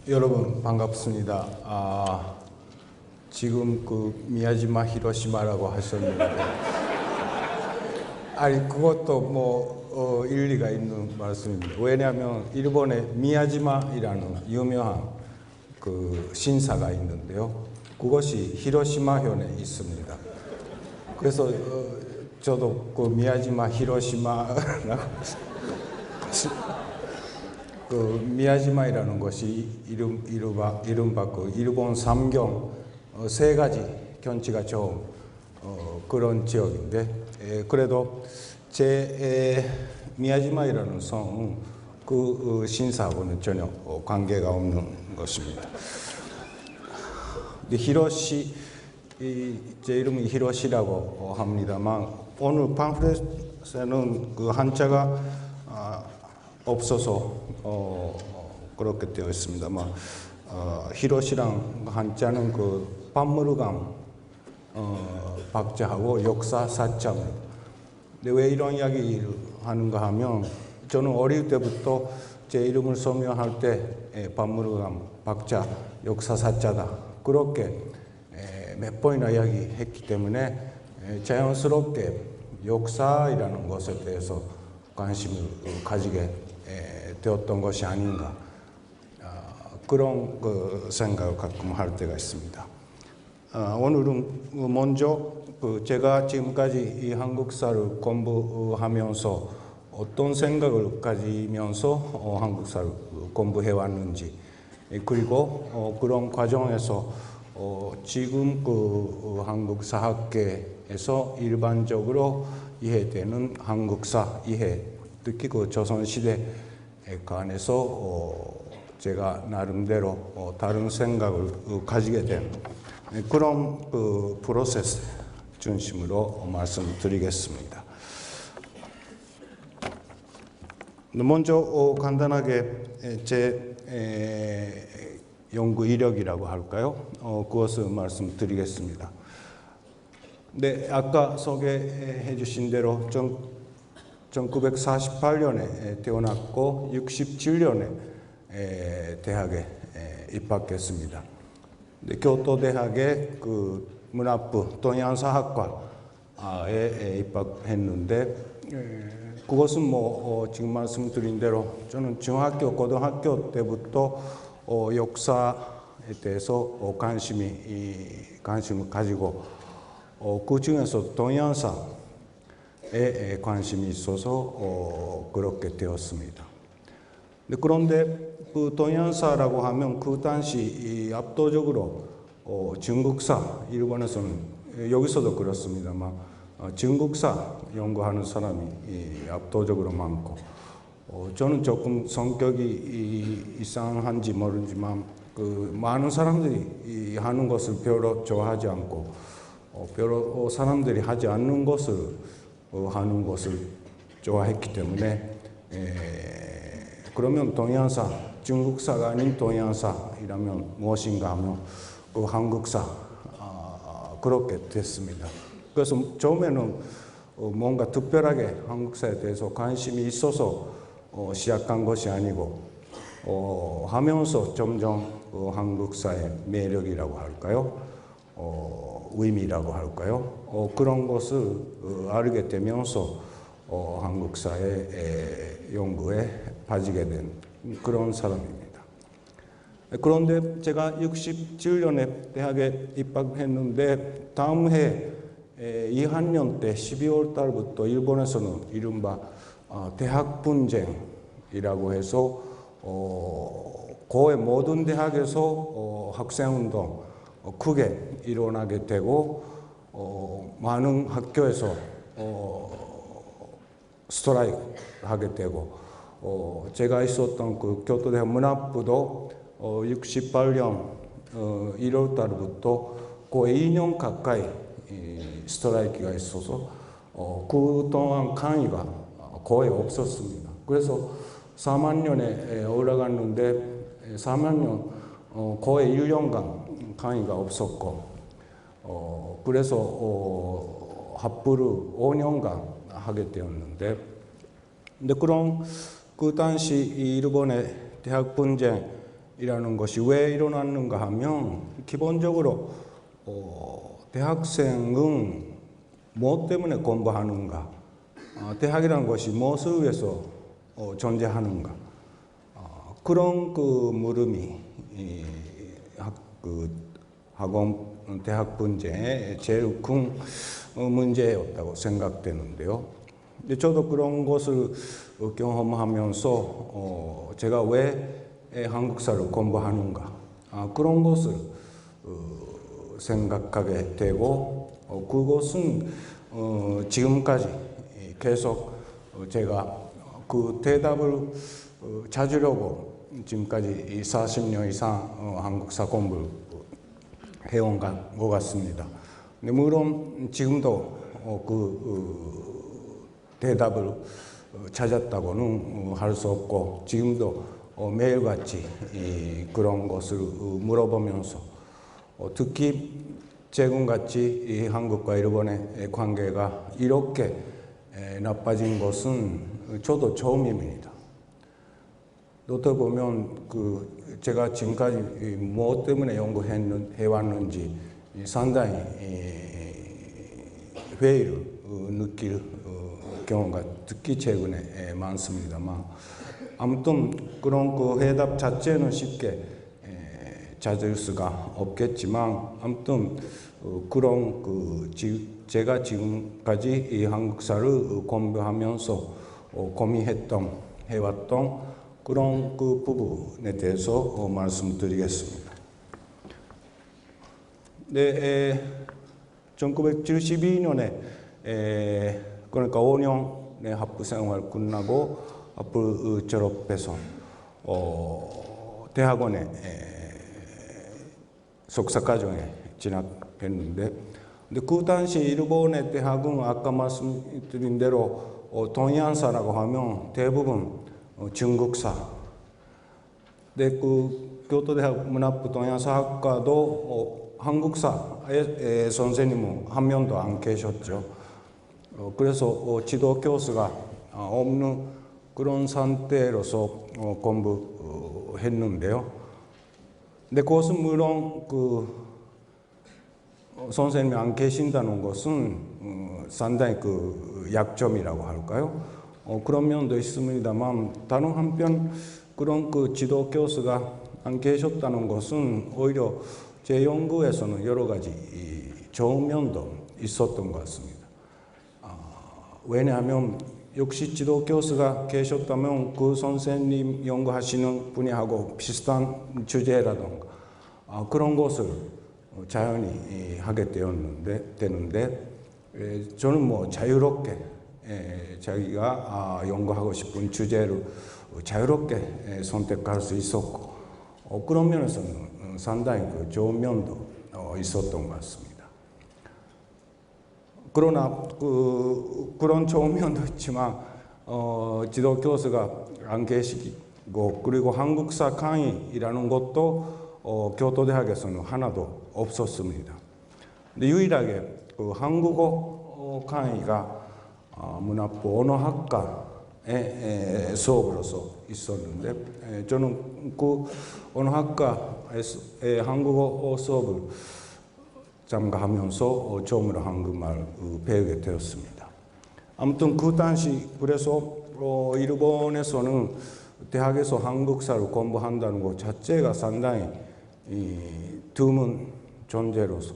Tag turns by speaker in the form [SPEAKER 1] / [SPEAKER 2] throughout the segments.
[SPEAKER 1] 여러분 반갑습니다. 지금 그 미야지마 히로시마라고 하셨는데 아니 그것도 뭐 일리가 있는 말씀입니다. 왜냐하면 일본에 미야지마이라는 유명한 그 신사가 있는데요. 그것이 히로시마현에 있습니다. 그래서 저도 그 미야지마 히로시마라고 그 미야지마이라는 것이 이른바 그 일본 삼경 세 가지 경치가 좋은 그런 지역인데 그래도 제 미야지마이라는 성은 그 신사하고는 전혀 관계가 없는 것입니다. 히로시 제 이름이 히로시라고 합니다만 오늘 팜플렛에는 그 한자가 없어서 그렇게 되어 있습니다만 히로시랑 한자는 그 박물관 박자하고 역사 사자입니다. 근데 왜 이런 이야기를 하는가 하면 저는 어릴 때부터 제 이름을 소명할 때 박물관 박자 역사 사자다 그렇게 몇 번이나 이야기했기 때문에 자연스럽게 역사이라는 것에 대해서 관심을 가지게 되었던 것이 아닌가 그런 그 생각을 가끔 할 때가 있습니다. 오늘은 먼저 제가 지금까지 이 한국사를 공부하면서 어떤 생각을 가지면서 한국사를 공부해 왔는지 그리고 그런 과정에서 지금 그 한국사학계에서 일반적으로 이해되는 한국사 이해, 특히 그 조선시대 관해서 제가 나름대로 다른 생각을 가지게 된 그런 그 프로세스 중심으로 말씀드리겠습니다. 먼저 간단하게 제 연구 이력이라고 할까요? 그것을 말씀드리겠습니다. 네, 아까 소개해 주신 대로 1948년에 태어났고 67년에 대학에 입학했습니다. 교토대학의 그 문학부 동양사학과에 입학했는데 그것은 뭐 지금 말씀드린 대로 저는 중학교, 고등학교 때부터 역사에 대해서 관심을 가지고 그 중에서 동양사에 관심이 있어서 그렇게 되었습니다. 그런데 그 동양사라고 하면 그 당시 압도적으로 중국사, 일본에서는 여기서도 그렇습니다만 중국사 연구하는 사람이 압도적으로 많고 저는 조금 성격이 이상한지 모르지만 그 많은 사람들이 하는 것을 별로 좋아하지 않고 별로 사람들이 하지 않는 것을 하는 것을 좋아했기 때문에 그러면 동양사, 중국사가 아닌 동양사이라면 무엇인가 하면 그 한국사 그렇게 됐습니다. 그래서 처음에는 뭔가 특별하게 한국사에 대해서 관심이 있어서 시작한 것이 아니고 하면서 점점 한국사의 매력이라고 할까요? 의미라고 할까요? 그런 것을 알게 되면서 한국사의 연구에 빠지게 된 그런 사람입니다. 그런데 제가 67년에 대학에 입학했는데 다음 해 2학년 때 12월 달부터 일본에서는 이른바 대학 분쟁이라고 해서 고의 모든 대학에서 학생운동 크게 일어나게 되고 많은 학교에서 스트라이크 하게 되고 제가 있었던 그 교토대학 문학부도 68년 1월 달부터 거의 2년 가까이 스트라이크가 있어서 그동안 강의가 거의 없었습니다. 그래서 4만 년에 올라갔는데 4만 년 거의 1년간 강의가 없었고 그래서 합부를 5년간 하게 되었는데 근데 그 당시 일본의 대학 분쟁이라는 것이 왜 일어났는가 하면 기본적으로 대학생은 뭐 때문에 공부하는가, 대학이라는 것이 무엇을 위해서 존재하는가, 그런 그 물음이 학원 대학 분쟁의 제일 큰 문제였다고 생각되는데요. 저도 그런 것을 경험하면서 제가 왜 한국사를 공부하는가, 그런 것을 생각하게 되고 그것은 지금까지 계속 제가 그 대답을 찾으려고 지금까지 40년 이상 한국사 공부를 해온 것 같습니다. 근데 물론 지금도 그 대답을 찾았다고는 할 수 없고 지금도 매일같이 그런 것을 물어보면서 특히 최근같이 한국과 일본의 관계가 이렇게 나빠진 것은 저도 처음입니다. 어떻게 보면 제가 지금까지 무엇 때문에 연구해왔는지 상당히 회의를 느낄 경우가 특히 최근에 많습니다만 아무튼 그런 그 해답 자체는 쉽게 찾을 수가 없겠지만 아무튼 그런 제가 지금까지 이 한국사를 공부하면서 해왔던 그런 그 부분에 대해서 말씀드리겠습니다. 네, 1972년에 그러니까 5년의 학부 생활 끝나고 학부 졸업해서 대학원에 석사과정에 진학했는데 근데 그 당시 일본의 대학은 아까 말씀드린 대로 동양사라고 하면 대부분 중국사. 근데 그 교토대학 문학부 동양사학과도 한국사의 선생님은 한 명도 안 계셨죠. 그래서 지도 교수가 없는 그런 상태로서 공부했는데요. 근데 그것은 물론 선생님이 안 계신다는 것은 상당히 약점이라고 할까요? 그런 면도 있습니다만 다른 한편 그런 지도 교수가 안 계셨다는 것은 오히려 제 연구에서는 여러 가지 좋은 면도 있었던 것 같습니다. 왜냐하면 역시 지도 교수가 계셨다면 그 선생님 연구하시는 분야하고 비슷한 주제라던가 그런 것을 자연히 하게 되는데 저는 뭐 자유롭게 자기가 연구하고 싶은 주제를 자유롭게 선택할 수 있었고 그런 면에서는 상당히 좋은 면도 있었던 것 같습니다. 그러나 그런 좋은 면도 있지만 지도 교수가 안 계시고 그리고 한국사 강의라는 것도 교토대학에서는 하나도 없었습니다. 근데 유일하게 한국어 강의가 문학부 언어학과의 수업으로서 있었는데 저는 그 언어학과의 한국어 수업을 참가하면서 처음으로 한국말을 배우게 되었습니다. 아무튼 그 당시 그래서 일본에서는 대학에서 한국사를 공부한다는 것 자체가 상당히 드문 존재로서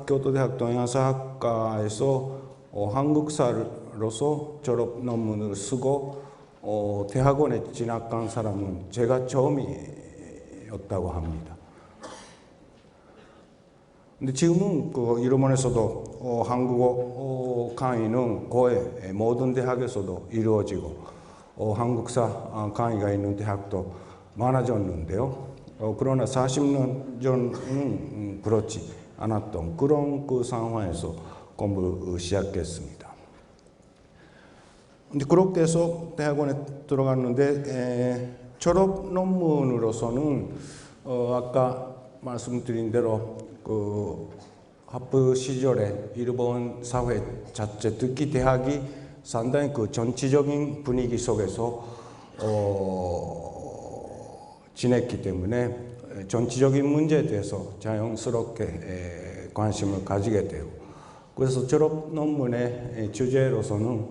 [SPEAKER 1] 교토대학 동양사학과에서 한국사로서 졸업 논문을 쓰고 대학원에 진학한 사람은 제가 처음이었다고 합니다. 근데 지금은 일본에서도 한국어 강의는 거의 모든 대학에서도 이루어지고 한국사 강의가 있는 대학도 많아졌는데요. 그러나 40년 전은 그렇지 않았던 그런 상황에서 공부를 시작했습니다. 근데 그렇게 해서 대학원에 들어갔는데 졸업 논문으로서는 아까 말씀드린 대로 그 학부 시절에 일본 사회 자체, 특히 대학이 상당히 그 정치적인 분위기 속에서 지냈기 때문에 정치적인 문제에 대해서 자연스럽게 관심을 가지게 돼요. 그래서 졸업 논문의 주제로서는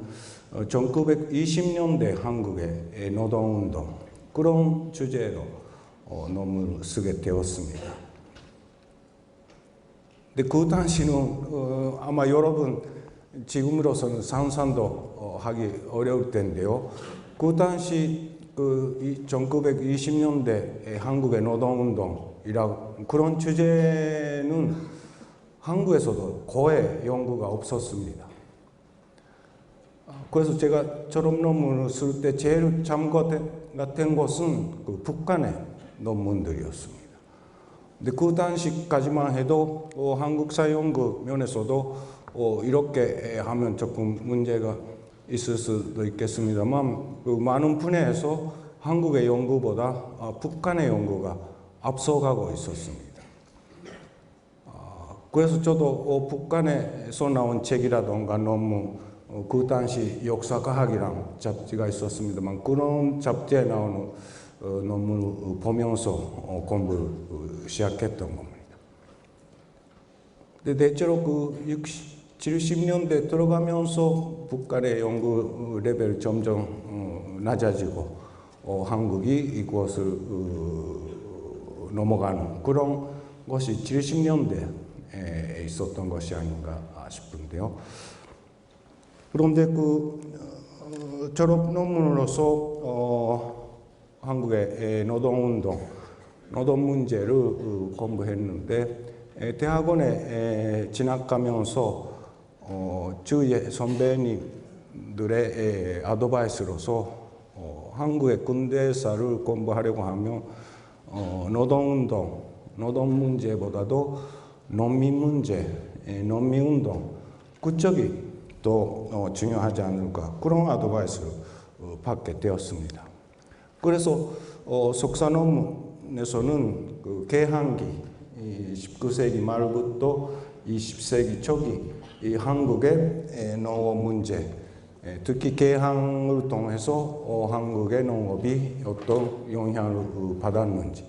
[SPEAKER 1] 1920년대 한국의 노동운동, 그런 주제로 논문을 쓰게 되었습니다. 근데 그 당시는 아마 여러분 지금으로서는 상상도 하기 어려울 텐데요. 그 당시 그 1920년대 한국의 노동운동이라고 그런 주제는 한국에서도 거의 연구가 없었습니다. 그래서 제가 졸업 논문을 쓸 때 제일 참고된 것은 그 북한의 논문들이었습니다. 근데 그 당시까지만 해도 한국사 연구 면에서도 이렇게 하면 조금 문제가 있을 수도 있겠습니다만 그 많은 분야에서 한국의 연구보다 북한의 연구가 앞서가고 있었습니다. 그래서 저도 북한에서 나온 책이라던가 논문, 그 당시 역사과학이랑 잡지가 있었습니다만 그런 잡지에 나오는 논문을 보면서 공부를 시작했던 겁니다. 근데 대체로 그 70년대 들어가면서 북한의 연구 레벨이 점점 낮아지고 한국이 이것을 넘어가는 그런 것이 70년대에 있었던 것이 아닌가 싶은데요. 그런데 그 졸업 논문으로서 한국의 노동운동, 노동 문제를 공부했는데 대학원에 진학하면서 주위의 선배님들의 아드바이스로서 한국의 근대사를 공부하려고 하면 노동운동, 노동 문제보다도 농민 문제, 농민운동 그쪽이 더 중요하지 않을까 그런 아드바이스를 받게 되었습니다. 그래서 석사 논문에서는 그 개항기 19세기 말부터 20세기 초기 이 한국의 농업 문제, 특히 개항을 통해서 한국의 농업이 어떤 영향을 받았는지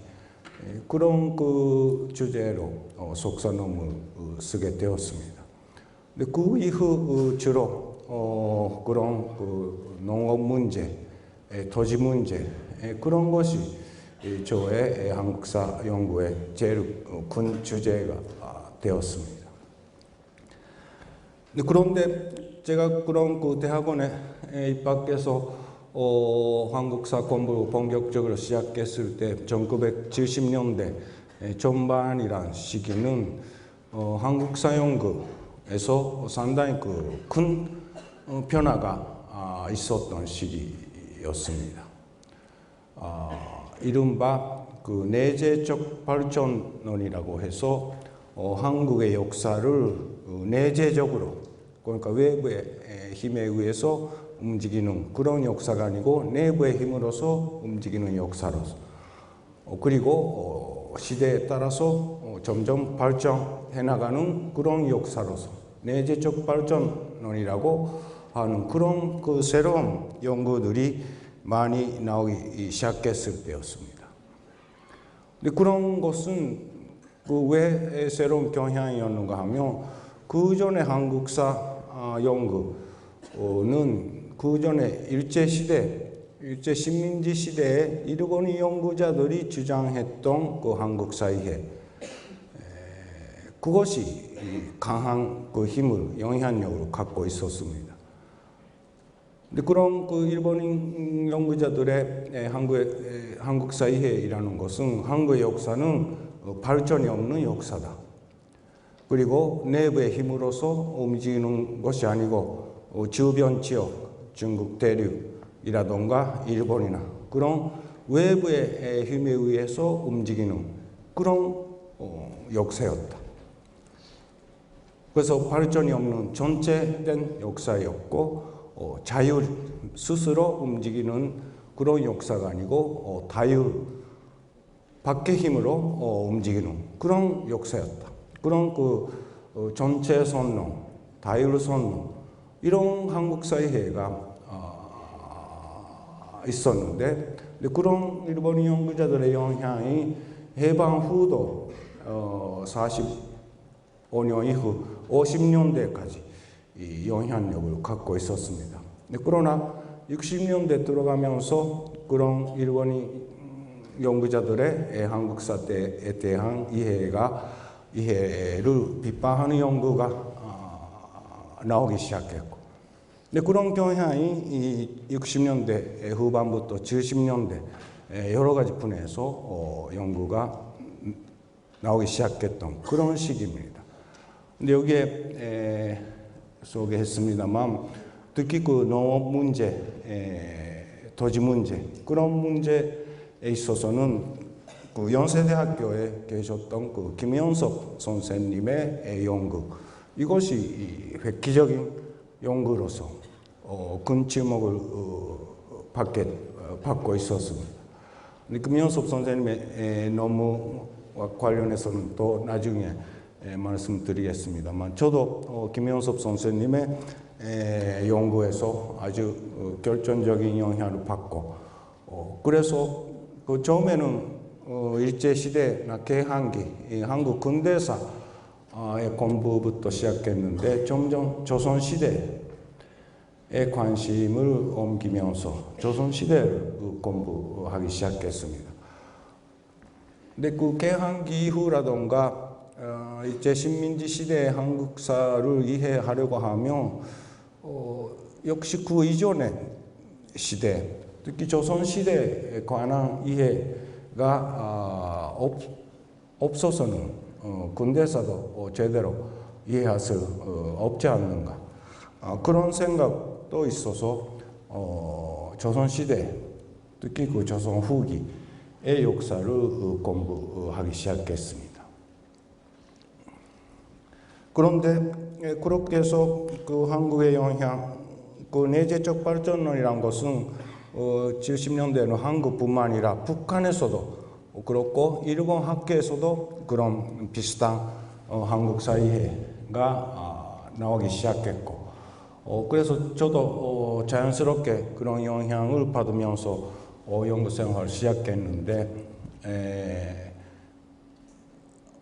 [SPEAKER 1] 그런 그 주제로 석사 논문을 쓰게 되었습니다. 근데 그 이후 주로 그런 그 농업 문제, 토지 문제 그런 것이 저의 한국사 연구의 제일 큰 주제가 되었습니다. 그런데 제가 그런 그 대학원에 입학해서 한국사 공부를 본격적으로 시작했을 때 1970년대 전반이란 시기는 한국사 연구에서 상당히 그 큰 변화가 있었던 시기였습니다. 이른바 그 내재적 발전론이라고 해서 한국의 역사를 내재적으로 그러니까 외부의 힘에 의해서 움직이는 그런 역사가 아니고 내부의 힘으로서 움직이는 역사로서 그리고 시대에 따라서 점점 발전해 나가는 그런 역사로서 내재적 발전론이라고 하는 그런 그 새로운 연구들이 많이 나오기 시작했을 때였습니다. 근데 그런 것은 그 왜 새로운 경향이었는가 하면 그 전에 한국사 연구는 그 전에 일제시대, 일제 식민지 시대에 일본 연구자들이 주장했던 그 한국사 이해 그것이 강한 그 힘을 영향력을 갖고 있었습니다. 근데 그런 그 일본인 연구자들의 한국사 이해라는 것은 한국의 역사는 발전이 없는 역사다. 그리고 내부의 힘으로서 움직이는 것이 아니고 주변 지역, 중국 대륙이라던가 일본이나 그런 외부의 힘에 의해서 움직이는 그런 역사였다. 그래서 발전이 없는 전체된 역사였고 자율 스스로 움직이는 그런 역사가 아니고 다율 밖의 힘으로 움직이는 그런 역사였다. 그런 전체 선론, 다율 선론 이런 한국 사회가 있었는데 그런 일본 연구자들의 영향이 해방 후도 45년 이후 50년대까지 이 영향력을 갖고 있었습니다. 그러나 60년대 들어가면서 그런 일본인 연구자들의 한국사에 대한 이해를 비판하는 연구가 나오기 시작했고, 그런 경향이 60년대 후반부터 70년대 여러 가지 분야에서 연구가 나오기 시작했던 그런 시기입니다. 근데 여기에 소개했습니다만 특히 농업 문제, 토지 문제 그런 문제에 있어서는 연세대학교에 계셨던 김영섭 선생님의 연구 이것이 획기적인 연구로서 큰 주목을 받고 있었습니다. 김영섭 선생님의 논문과 관련해서는 또 나중에 말씀드리겠습니다만 저도 김영섭 선생님의 연구에서 아주 결정적인 영향을 받고 그래서 처음에는 일제시대나 개항기 한국 근대사의 공부부터 시작했는데 점점 조선시대에 관심을 옮기면서 조선시대를 공부하기 시작했습니다. 근데 개항기 이후라던가 일제 식민지 시대의 한국사를 이해하려고 하면 역시 그 이전의 시대, 특히 조선시대에 관한 이해가 없어서는 근대사도 제대로 이해할 수 없지 않는가 그런 생각도 있어서 조선시대, 특히 조선 후기의 역사를 공부하기 시작했습니다. 그런데 그렇게 해서 한국의 영향, 내재적 발전론이란 것은 70년대에는 한국뿐만 아니라 북한에서도 그렇고 일본 학계에서도 그런 비슷한 한국사 이해가 나오기 시작했고 그래서 저도 자연스럽게 그런 영향을 받으면서 연구생활을 시작했는데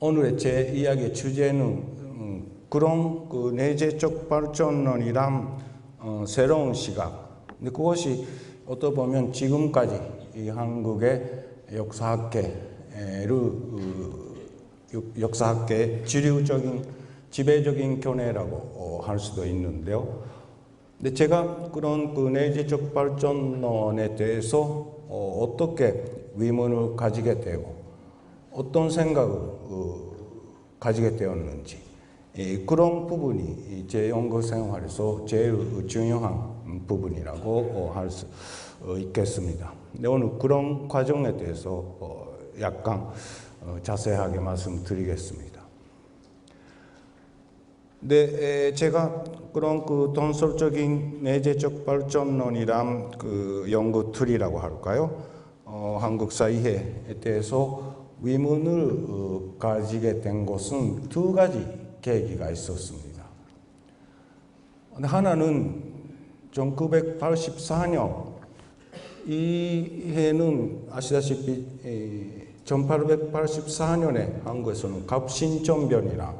[SPEAKER 1] 오늘의 제 이야기의 주제는 그런 내재적 발전론이란 새로운 시각, 근데 그것이 어떻게 보면 지금까지 이 한국의 역사학계의 주류적인 지배적인 견해라고 할 수도 있는데요. 근데 제가 그런 내재적 발전론에 대해서 어떻게 의문을 가지게 되고 어떤 생각을 가지게 되었는지 그런 부분이 제 연구 생활에서 제일 중요한 부분이라고 할 수 있겠습니다. 근데 오늘 그런 과정에 대해서 약간 자세하게 말씀드리겠습니다. 근데 제가 그런 동설적인 내재적 발전론이란 연구 틀이라고 할까요? 한국사 이해에 대해서 의문을 가지게 된 것은 두 가지 계기가 있었습니다. 하나는 1984년 이 해는 아시다시피 1884년에 한국에서는 갑신정변이라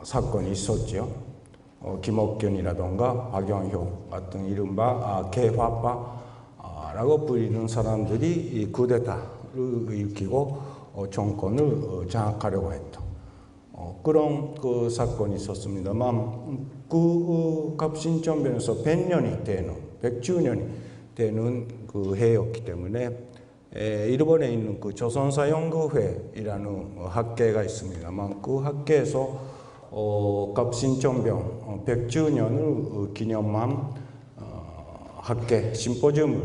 [SPEAKER 1] 사건이 있었죠. 김옥균이라던가 박영효 같은 이른바 개화파라고 불리는 사람들이 이 쿠데타를 일으키고 정권을 장악하려고 했던 그런 사건이 있었습니다만 갑신정변에서 100년이 되는 100주년이 되는 해였기 때문에 일본에 있는 조선사연구회라는 학계가 있습니다만 그 학계에서 갑신정변 100주년을 기념한 학계 심포지움을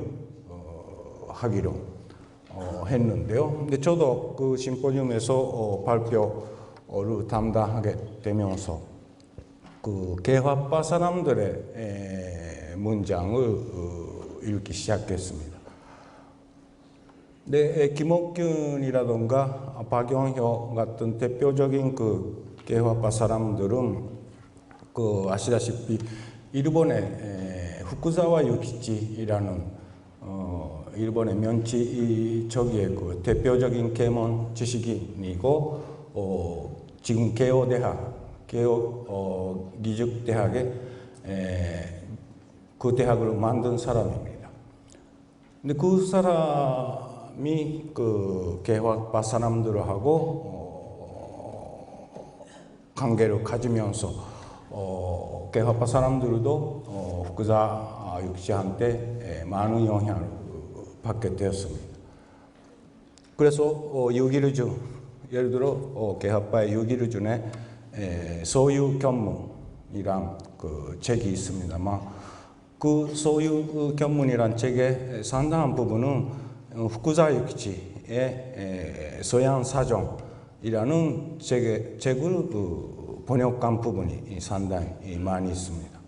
[SPEAKER 1] 하기로 했는데요. 근데 저도 그 심포지움에서 발표를 담당하게 되면서 그 개화파 사람들의 문장을 읽기 시작했습니다. 네, 김옥균이라던가 박영효 같은 대표적인 그 개화파 사람들은 그 아시다시피 일본의 후쿠자와 유키치라는 일본의 면치적의 그 대표적인 계문 지식인이고 지금 기죽대학의 그 대학을 만든 사람입니다. 근데 그 사람이 그 개화파 사람들하고 관계를 가지면서 개화파 사람들도 후쿠자 유키치한테 많은 영향을 받게 되었습니다. 그래서 유기르준, 예를 들어 개화파의 유기르준의 소유견문이란 그 책이 있습니다만, 그 소유견문이란 책의 상당한 부분은 후쿠자 유키치의 서양 사정이라는 책을 번역한 부분이 상당히 많이 있습니다.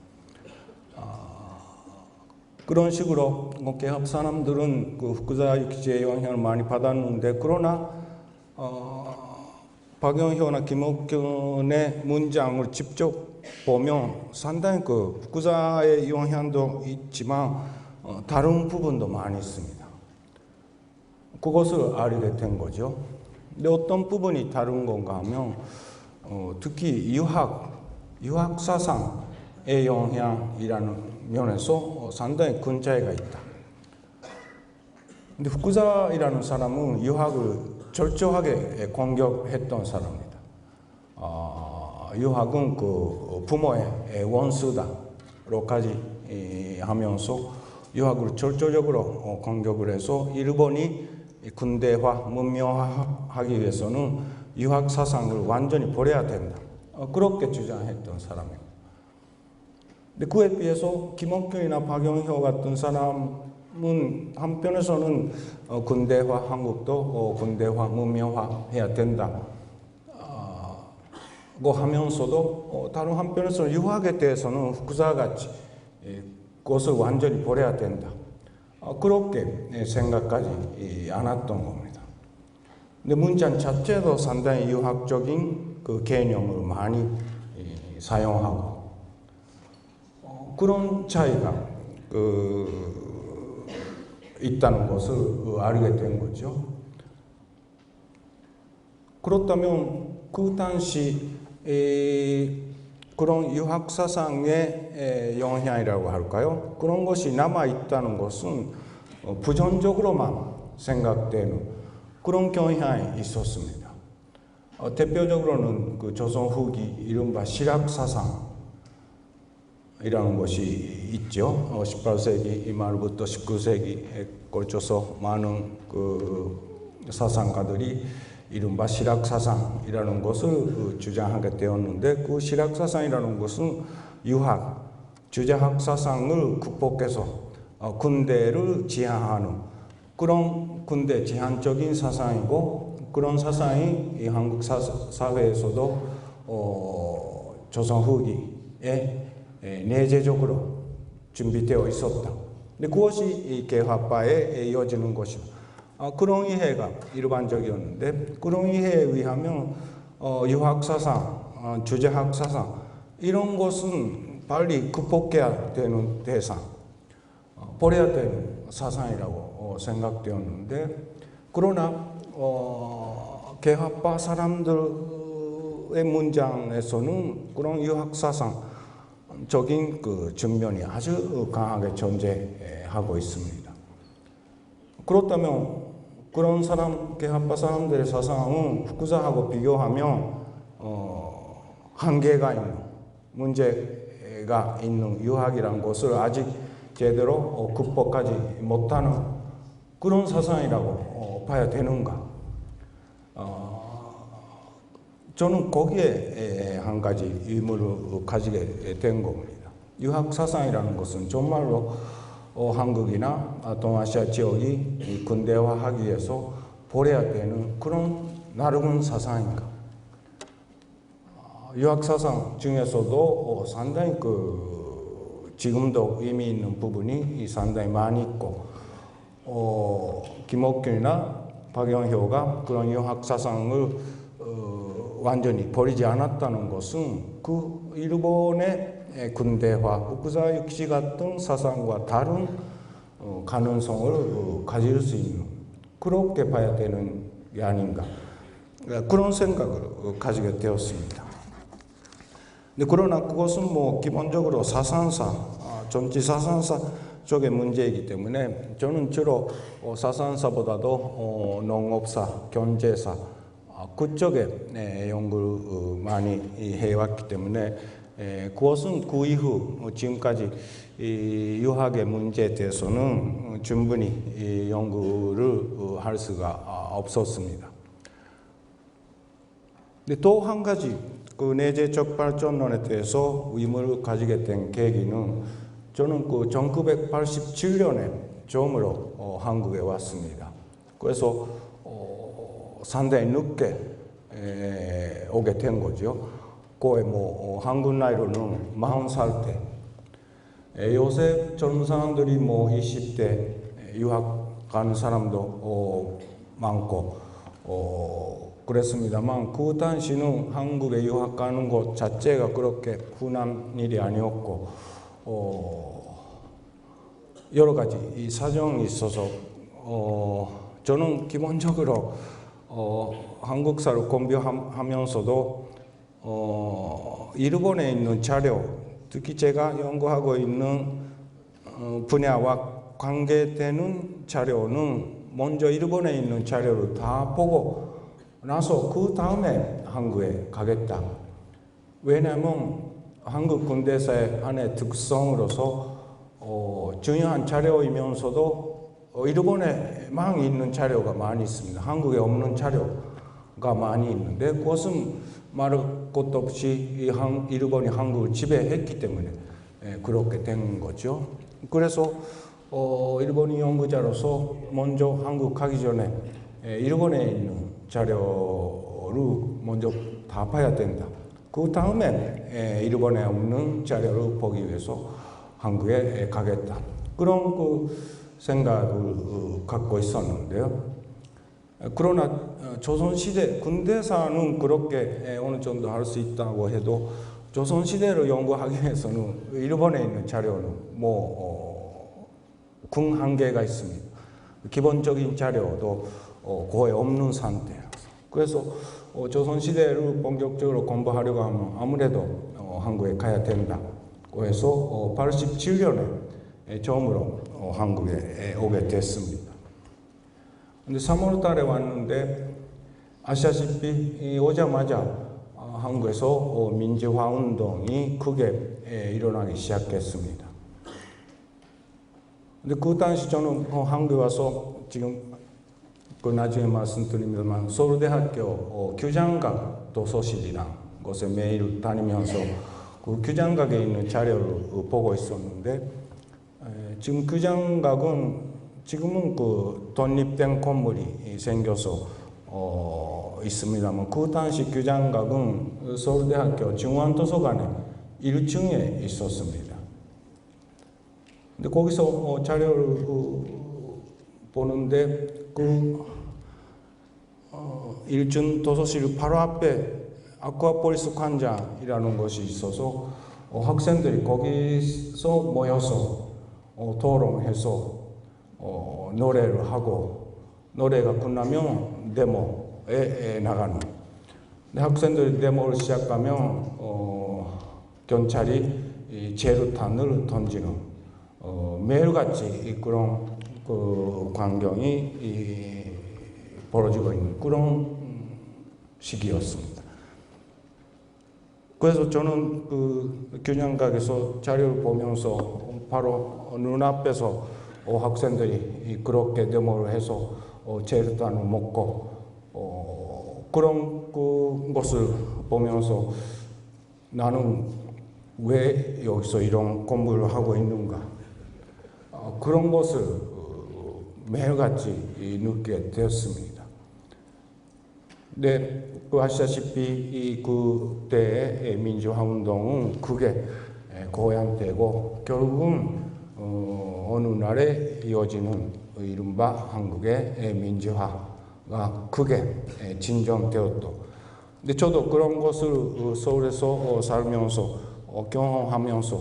[SPEAKER 1] 그런 식으로 개화파 사람들은 그 후쿠자 유키치의 영향을 많이 받았는데, 그러나 박영효나 김옥균의 문장을 직접 보면 상당히 그 후쿠자의 영향도 있지만 다른 부분도 많이 있습니다. 그것을 알게 된 거죠. 근데 어떤 부분이 다른 건가 하면 특히 유학 사상의 영향이라는 면에서 상당히 큰 차이가 있다. 근데 후쿠자이라는 사람은 유학을 철저하게 공격했던 사람입니다. 유학은 그 부모의 원수다로까지 하면서 유학을 철저적으로 공격을 해서 일본이 근대화, 문명화하기 위해서는 유학 사상을 완전히 버려야 된다. 그렇게 주장했던 사람입니다. 근데 그에 비해서 김옥균이나 박영효 같은 사람은 한편에서는 근대화 한국도 근대화 문명화 해야 된다고 하면서도 다른 한편에서는 유학에 대해서는 후쿠자같이 그것을 완전히 버려야 된다. 그렇게 생각하지 않았던 겁니다. 근데 문장 자체도 상당히 유학적인 그 개념을 많이 사용하고 그런 차이가 있다는 것을 알게 된 거죠. 그렇다면 그 당시 그런 유학 사상의 영향이라고 할까요? 그런 것이 남아 있다는 것은 부정적으로만 생각되는 그런 경향이 있었습니다. 대표적으로는 그 조선 후기 이른바 실학 사상이라는 것이 있죠. 18세기 말부터 19세기에 걸쳐서 많은 그 사상가들이 이른바 실학 사상이라는 것을 주장하게 되었는데, 그 실학 사상이라는 것은 유학, 주제학 사상을 극복해서 근대를 지향하는 그런 근대 지향적인 사상이고, 그런 사상이 한국 사회에서도 조선 후기에 내재적으로 준비되어 있었다. 근데 그것이 개화파에 이어지는 것이다. 그런 이해가 일반적이었는데, 그런 이해에 의하면 유학 사상, 주제학 사상 이런 것은 빨리 극복해야 되는 대상, 버려야 되는 사상이라고 생각되었는데, 그러나 개화파 사람들의 문장에서는 그런 유학 사상적인 그 측면이 아주 강하게 존재하고 있습니다. 그렇다면 그런 개화파 사람들의 사상은 후쿠자하고 비교하면 한계가 있는, 문제가 있는 유학이라는 것을 아직 제대로 극복하지 못하는 그런 사상이라고 봐야 되는가? 저는 거기에 한 가지 의문을 가지게 된 겁니다. 유학 사상이라는 것은 정말로 한국이나 동아시아 지역이 근대화하기 위해서 버려야 되는 그런 나름의 사상인가? 유학 사상 중에서도 상당히 지금도 의미 있는 부분이 상당히 많이 있고, 김옥균이나 박영효가 그런 유학 사상을 완전히 버리지 않았다는 것은 그 일본의 근대화, 후쿠자유키 같은 사상과 다른 가능성을 가질 수 있는, 그렇게 봐야 되는 게 아닌가, 그런 생각을 가지게 되었습니다. 근데 그러나 그것은 뭐 기본적으로 사상사, 정치 사상사 쪽의 문제이기 때문에 저는 주로 사상사보다도 농업사, 경제사 그쪽에 연구를 많이 해왔기 때문에 그것은 그 이후 지금까지 유학의 문제에 대해서는 충분히 연구를 할 수가 없었습니다. 근데 또 한 가지 그 내재적 발전론에 대해서 의문을 가지게 된 계기는 저는 1987년에 처음으로 한국에 왔습니다. 그래서 상당히 늦게 오게 된 거죠. 그에 한국 나이로는 40살 때. 요새 젊은 사람들이 20대 유학 가는 사람도 많고 그랬습니다만, 그 당시는 한국에 유학 가는 것 자체가 그렇게 흔한 일이 아니었고, 여러 가지 이 사정이 있어서 저는 기본적으로 한국사를 공부하면서도 일본에 있는 자료, 특히 제가 연구하고 있는 분야와 관계되는 자료는 먼저 일본에 있는 자료를 다 보고 나서 그 다음에 한국에 가겠다. 왜냐하면 한국 근대사의 하나의 특성으로서 중요한 자료이면서도 일본에만 있는 자료가 많이 있습니다. 한국에 없는 자료가 많이 있는데, 그것은 말할 것도 없이 일본이 한국을 지배했기 때문에 그렇게 된 거죠. 그래서 일본인 연구자로서 먼저 한국 가기 전에 일본에 있는 자료를 먼저 다 봐야 된다. 그 다음에 일본에 없는 자료를 보기 위해서 한국에 가겠다. 그런 생각을 갖고 있었는데요. 그러나 조선시대 근대사는 그렇게 어느 정도 할 수 있다고 해도 조선시대를 연구하기 위해서는 일본에 있는 자료는 큰 한계가 있습니다. 기본적인 자료도 거의 없는 상태라서. 그래서 조선시대를 본격적으로 공부하려고 하면 아무래도 한국에 가야 된다. 그래서 87년에 처음으로 한국에 오게 됐습니다. 근데 3월 달에 왔는데 아시다시피 오자마자 한국에서 민주화 운동이 크게 일어나기 시작했습니다. 근데 그 당시 저는 한국에 와서 지금 나중에 말씀드립니다만 서울대학교 규장각 도서실이란 곳에 매일 다니면서 그 규장각에 있는 자료를 보고 있었는데, 지금 규장각은 지금은 독립된 건물이 생겨서 있습니다만, 그 당시 규장각은 서울대학교 중앙도서관의 1층에 있었습니다. 근데 거기서 자료를 보는데 1층 도서실 바로 앞에 아쿠아폴리스 광장이라는 것이 있어서 학생들이 거기서 모여서 토론해서 노래를 하고, 노래가 끝나면 데모에 나가는. 근데 학생들이 데모를 시작하면 경찰이 재루탄을 던지는 매일같이 그런 광경이 벌어지고 있는 그런 시기였습니다. 그래서 저는 규장각에서 자료를 보면서 바로 눈앞에서 학생들이 그렇게 데모를 해서 재루탄을 먹고 그런 것을 보면서 나는 왜 여기서 이런 공부를 하고 있는가, 그런 것을 매일같이 느끼게 되었습니다. 네, 그 아시다시피 그때의 민주화 운동은 그게 고양되고 결국은 어느 날에 이어지는 이른바 한국의 민주화가 크게 진전되었다. 근데 저도 그런 것을 서울에서 살면서 경험하면서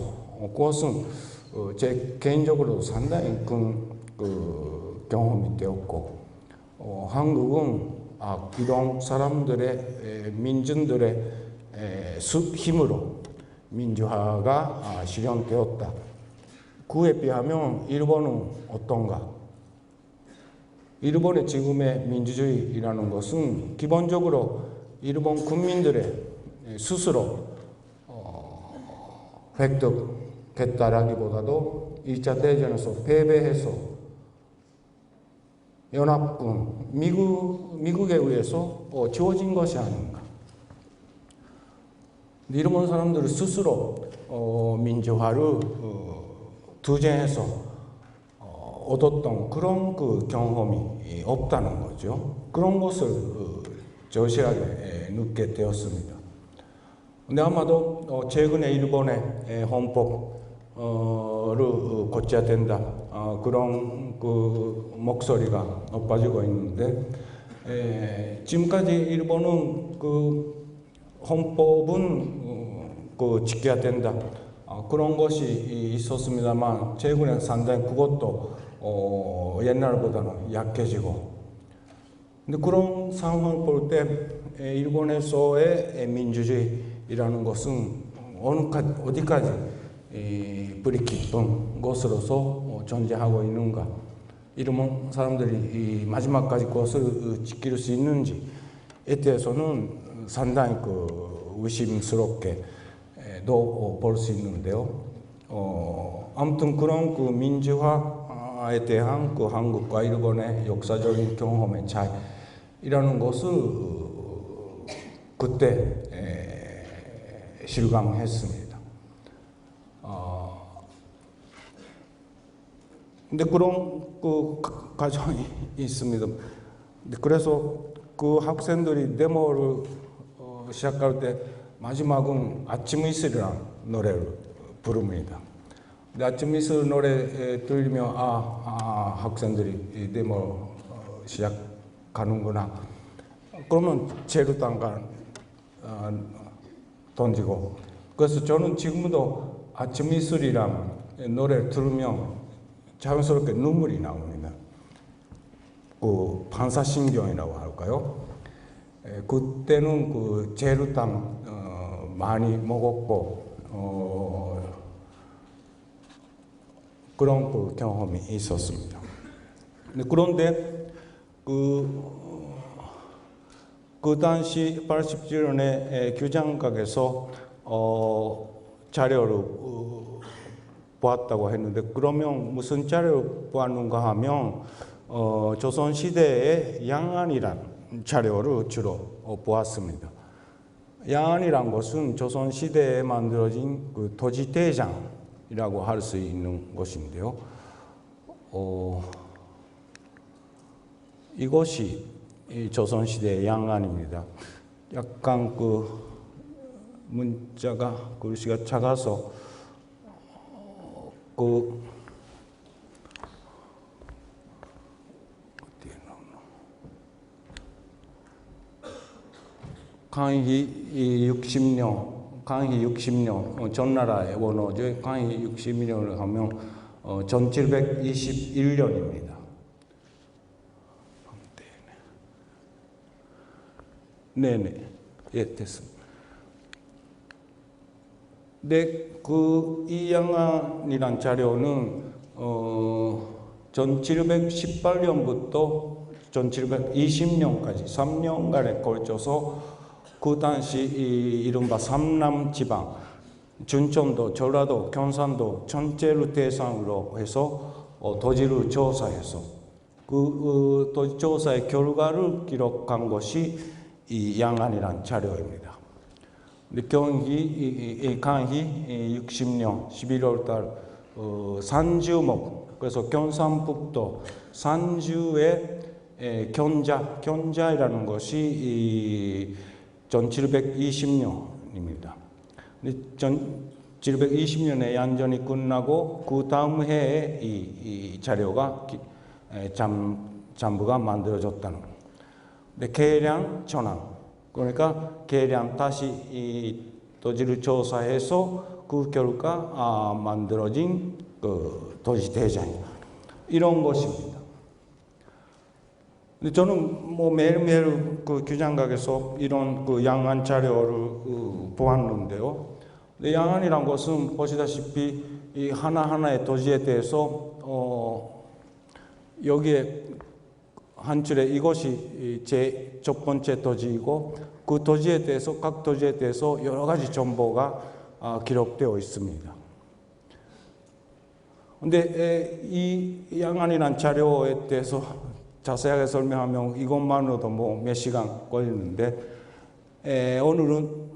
[SPEAKER 1] 그것은 제 개인적으로 상당히 큰 경험이 되었고 한국은 이런 사람들의 민중들의 힘으로 민주화가 실현되었다. 그에 비하면 일본은 어떤가? 일본의 지금의 민주주의라는 것은 기본적으로 일본 국민들의 스스로 획득했다라기보다도 2차 대전에서 패배해서 연합군, 미국에 의해서 지어진 것이 아닌가. 일본 사람들은 스스로 민주화를 투쟁해서 얻었던 그런 경험이 없다는 거죠. 그런 것을 절실하게 느끼게 되었습니다. 근데 아마도 최근에 일본의 헌법을 고쳐야 된다 그런 목소리가 높아지고 있는데 지금까지 일본은 헌법은 지켜야 된다 그런 것이 있었습니다만 최근에 상당히 그것도 옛날보다는 약해지고 근데 그런 상황을 볼 때 일본에서의 민주주의라는 것은 어디까지 뿌리 깊은 것으로서 존재하고 있는가 일본 사람들이 마지막까지 그것을 지킬 수 있는지에 대해서는 상당히 의심스럽게 도 볼 수 있는데요. 아무튼 그런 민주화에 대한 한국과 일본의 역사적인 경험의 차이라는 것을 그때 실감했습니다. 근데 그런 과정이 있습니다. 그래서 학생들이 데모를 시작할 때 마지막은 아침 이슬이라는 노래를 부릅니다. 근데 아침 이슬 노래 들리면 학생들이 데모 시작하는구나. 그러면 재료단가 던지고 그래서 저는 지금도 아침 이슬이라는 노래를 들으면 자연스럽게 눈물이 나옵니다. 반사신경이라고 할까요? 그때는 재료탕 많이 먹었고 그런 경험이 있었습니다. 그런데 그 당시 87년에 규장각에서 자료를 보았다고 했는데 그러면 무슨 자료를 보았는가 하면 조선시대의 양안이란 자료를 주로 보았습니다. 양안이란 것은 조선시대에 만들어진 도지대장이라고 할 수 있는 것인데요. 이것이 조선시대의 양안입니다. 약간 문자가 글씨가 작아서 강희 60년 전나라의 원어죠. 강희 60년을 하면 1721년입니다. 네네, 예, 됐습니다. 근데 이 양안이란 자료는 1718년부터 1720년까지 3년간에 걸쳐서 그 당시 이른바 삼남지방, 준천도, 전라도, 경상도 전체를 대상으로 해서 도지를 조사해서 도지 조사의 결과를 기록한 것이 이 양안이란 자료입니다. 강희 60년 11월 달 산주목, 그래서 경상북도 산주에 견자이라는 것이 1720년입니다. 1720년에 양전이 끝나고 그 다음 해에 이 자료가 전부가 만들어졌다는 거예요. 근데 계량 전환, 그러니까 계량 다시 이 토지를 조사해서 그 결과 만들어진 그 토지 대장이다. 이런 것입니다. 근데 저는 뭐 매일매일 그 규장각에서 이런 그 양안 자료를 보았는데요. 근데 양안이란 것은 보시다시피 이 하나하나의 토지에 대해서 여기에 한 줄에 이것이 제 첫 번째 토지이고 그 토지에 대해서 각 토지에 대해서 여러 가지 정보가 기록되어 있습니다. 근데 이 양안이란 자료에 대해서 자세하게 설명하면 이것만으로도 뭐 몇 시간 걸리는데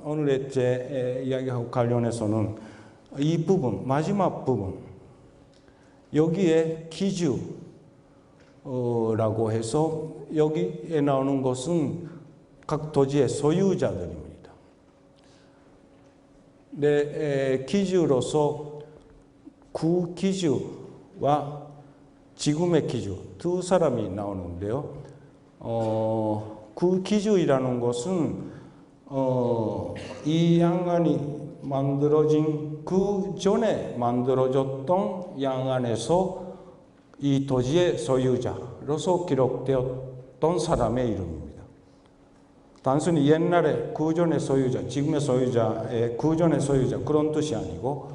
[SPEAKER 1] 오늘의 제 이야기하고 관련해서는 이 부분, 마지막 부분, 여기에 기주라고 해서 여기에 나오는 것은 각 토지의 소유자들입니다. 네, 기주로서 구기주와 지금의 기주 두 사람이 나오는데요. 구기주이라는 것은 이 양안이 만들어진 그 전에 만들어졌던 양안에서 이 토지의 소유자로서 기록되었던 사람의 이름입니다. 단순히 옛날에 구전의 소유자, 지금의 소유자의 구전의 소유자 그런 뜻이 아니고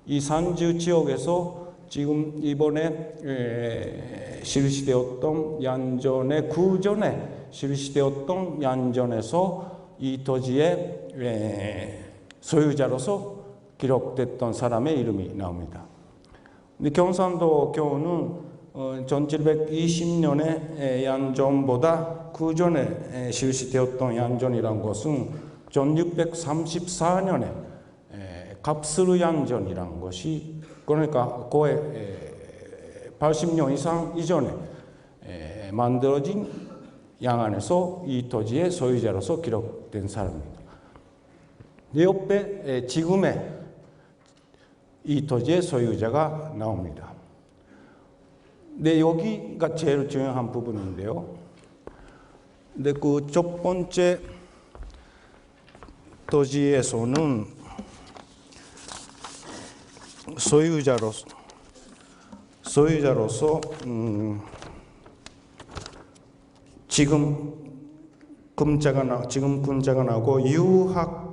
[SPEAKER 1] 이 산지 지역에서 지금 이번에 실시되었던 양전의 구전에 실시되었던 양전에서 이 토지의 소유자로서 기록됐던 사람의 이름이 나옵니다. 근데 경상도 경우는 1720년의 양전보다 그 전에 실시되었던 양전이란 것은 1634년에 갑스르 양전이란 것이 그러니까 거의 80년 이상 이전에 만들어진 양안에서 이 토지의 소유자로서 기록된 사람입니다. 옆에 지금의 이 토지의 소유자가 나옵니다. 근데 여기가 제일 중요한 부분인데요. 근데 그 첫 번째 토지에서는 소유자로서 지금 금자가 나오고 유학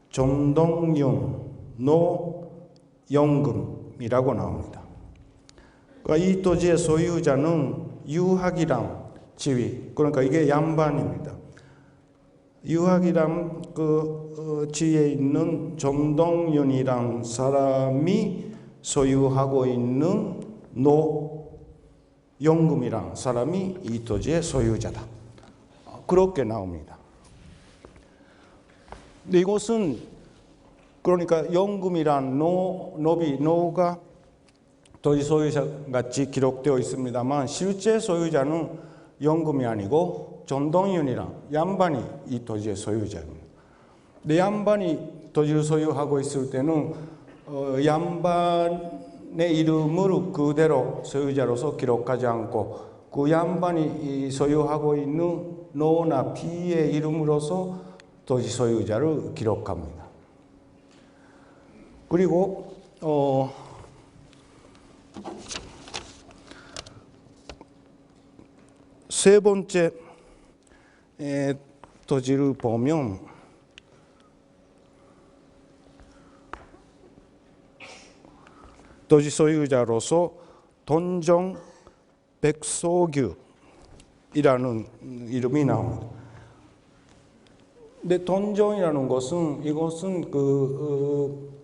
[SPEAKER 1] 정동윤 노영금이라고 나옵니다. 그러니까 이 토지의 소유자는 유학이란 지위, 그러니까 이게 양반입니다. 유학이란 그 지위에 있는 정동윤이란 사람이 소유하고 있는 노영금이란 사람이 이 토지의 소유자다. 그렇게 나옵니다. 근데 이것은 그러니까 영금이란 노가 토지 소유자 같이 기록되어 있습니다만 실제 소유자는 영금이 아니고 정동윤이란 양반이 이 토지의 소유자입니다. 근데 양반이 토지를 소유하고 있을 때는 양반의 이름을 그대로 소유자로서 기록하지 않고 그 양반이 소유하고 있는 노나 피의 이름으로서 토지 소유자를 기록합니다. 그리고 세 번째 토지를 보면 토지 소유자로서 돈정 백소규이라는 이름이 나옵니다. 근데 돈정이라는 것은 이것은 그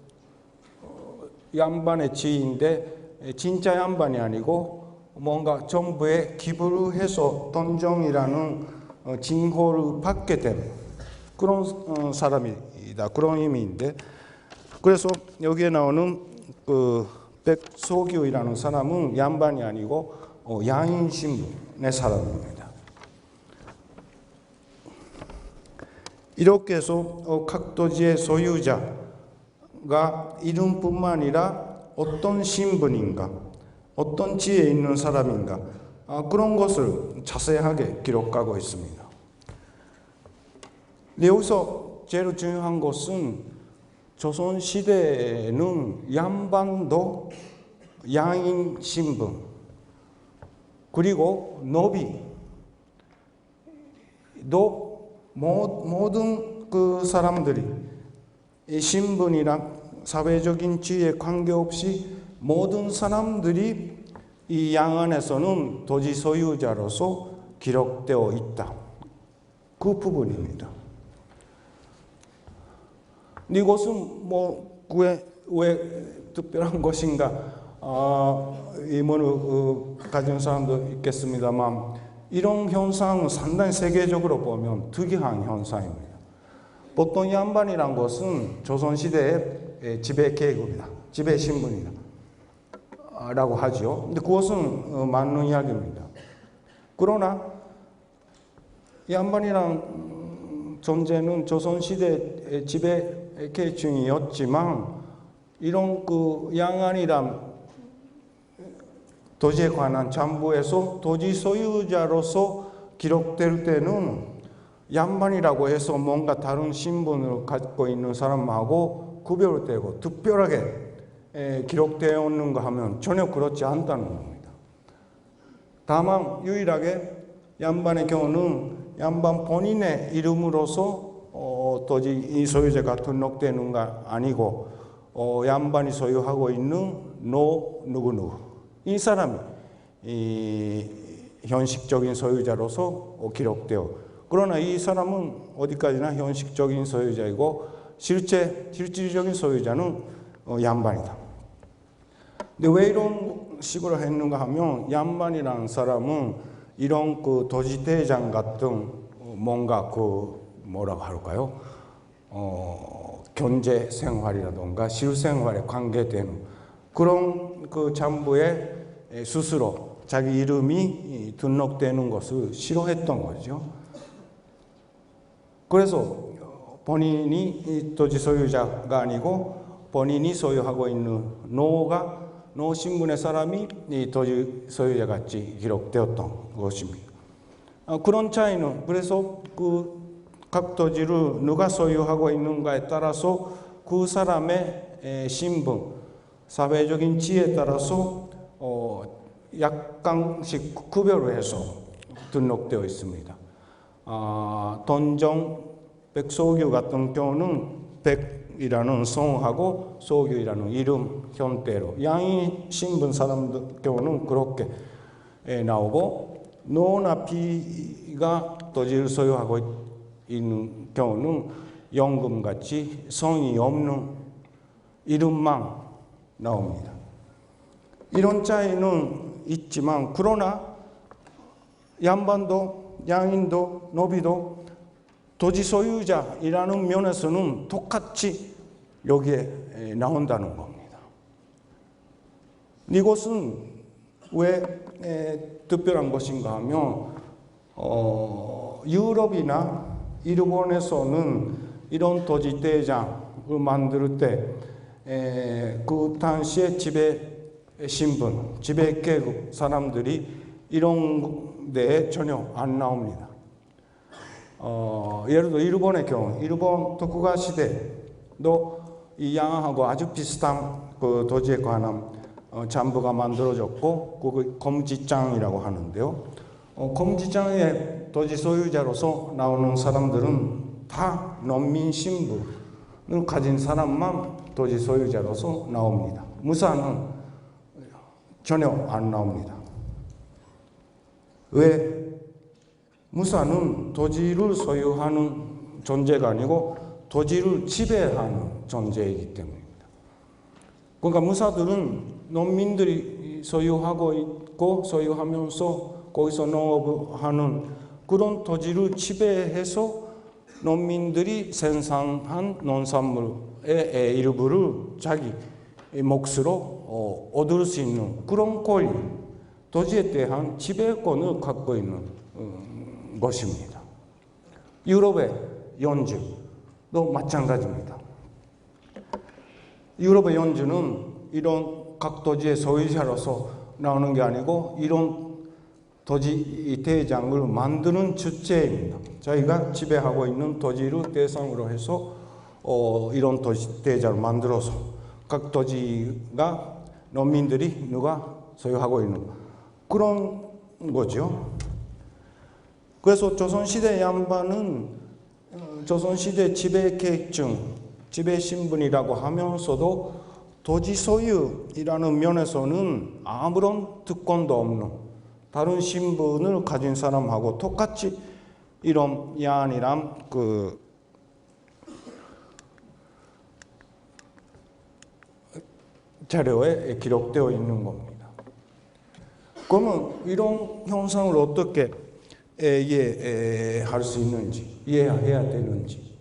[SPEAKER 1] 양반의 지위인데 진짜 양반이 아니고 뭔가 정부에 기부를 해서 돈정이라는 징호를 받게 된 그런 사람이다. 그런 의미인데 그래서 여기에 나오는 그 백소규이라는 사람은 양반이 아니고 양인 신분, 사람입니다. 이렇게 해서 각 토지의 소유자가 이름뿐만 아니라 어떤 신분인가, 어떤 지에 있는 사람인가, 그런 것을 자세하게 기록하고 있습니다. 여기서 제일 중요한 것은 조선시대에는 양반도 양인 신분, 그리고 노비도 모든 그 사람들이 신분이랑 사회적인 지위에 관계없이 모든 사람들이 이 양안에서는 토지 소유자로서 기록되어 있다. 그 부분입니다. 이것은 왜 특별한 것인가 의문을 가진 사람도 있겠습니다만, 이런 현상은 상당히 세계적으로 보면 특이한 현상입니다. 보통 양반이란 것은 조선시대의 지배계급이다, 지배신분이다 라고 하죠. 근데 그것은 맞는 이야기입니다. 그러나 양반이란 존재는 조선시대 지배계층이었지만, 이런 그 양안이란 토지에 관한 잠부에서 토지 소유자로서 기록될 때는 양반이라고 해서 뭔가 다른 신분을 갖고 있는 사람하고 구별되고 특별하게 기록되어 있는가 하면 전혀 그렇지 않다는 겁니다. 다만 유일하게 양반의 경우는 양반 본인의 이름으로서 토지 소유자가 등록되는가 아니고, 양반이 소유하고 있는 누구누구 이 사람이 현실적인 소유자로서 기록되어, 그러나 이 사람은 어디까지나 현실적인 소유자이고 실질적인 소유자는 양반이다. 근데 왜 이런 식으로 했는가 하면, 양반이라는 사람은 이런 그 도지대장 같은 뭔가 뭐라고 할까요? 경제 생활이라던가 실생활에 관계되는 그런 그 잠부에 스스로 자기 이름이 등록되는 것을 싫어했던 거죠. 그래서 본인이 토지 소유자가 아니고 본인이 소유하고 있는 노 신분의 사람이 이 토지 소유자 같이 기록되었던 것입니다. 그런 차이는, 그래서 그 각 토지를 누가 소유하고 있는가에 따라서 그 사람의 신분, 사회적인 지위에 따라서 약간씩 구별을 해서 등록되어 있습니다. 돈정 백소규 같은 경우는 백이라는 성하고 소규라는 이름 형태로, 양인 신분 사람들 경우는 그렇게 나오고, 노나 피가 토지를 소유하고 있는 경우는 연금같이 성이 없는 이름만 나옵니다. 이런 차이는 있지만, 그러나 양반도 양인도 노비도 토지 소유자이라는 면에서는 똑같이 여기에 나온다는 겁니다. 이것은 왜 특별한 것인가 하면, 유럽이나 일본에서는 이런 토지 대장을 만들 때 그 당시에 지배 신분, 지배 계급 사람들이 이런 데에 전혀 안 나옵니다. 예를 들어 일본의 경우, 일본 토쿠가 시대도 이 양하고 아주 비슷한 그 토지에 관한 잠부가 만들어졌고, 그 검지장이라고 하는데요. 검지장의 토지 소유자로서 나오는 사람들은 다 농민 신분을 가진 사람만 토지 소유자로서 나옵니다. 무사는 전혀 안 나옵니다. 왜? 무사는 토지를 소유하는 존재가 아니고 토지를 지배하는 존재이기 때문입니다. 그러니까 무사들은 농민들이 소유하고 있고 소유하면서 거기서 농업하는 그런 토지를 지배해서 농민들이 생산한 농산물의 일부를 자기 몫으로 얻을 수 있는 그런 권리, 토지에 대한 지배권을 갖고 있는 것입니다. 유럽의 연주도 마찬가지입니다. 유럽의 연주는 이런 각 토지의 소유자로서 나오는 게 아니고 이런 토지 대장을 만드는 주체입니다. 자기가 지배하고 있는 토지를 대상으로 해서 이런 토지 대장을 만들어서 각 토지가 농민들이 누가 소유하고 있는 그런 거죠. 그래서 조선시대 양반은 조선시대 지배계층, 지배신분이라고 하면서도 토지 소유이라는 면에서는 아무런 특권도 없는 다른 신분을 가진 사람하고 똑같이 이런 야한이란 자료에 기록되어 있는 겁니다. 그러면 이런 현상을 어떻게 이해할 수 있는지, 이해해야 되는지,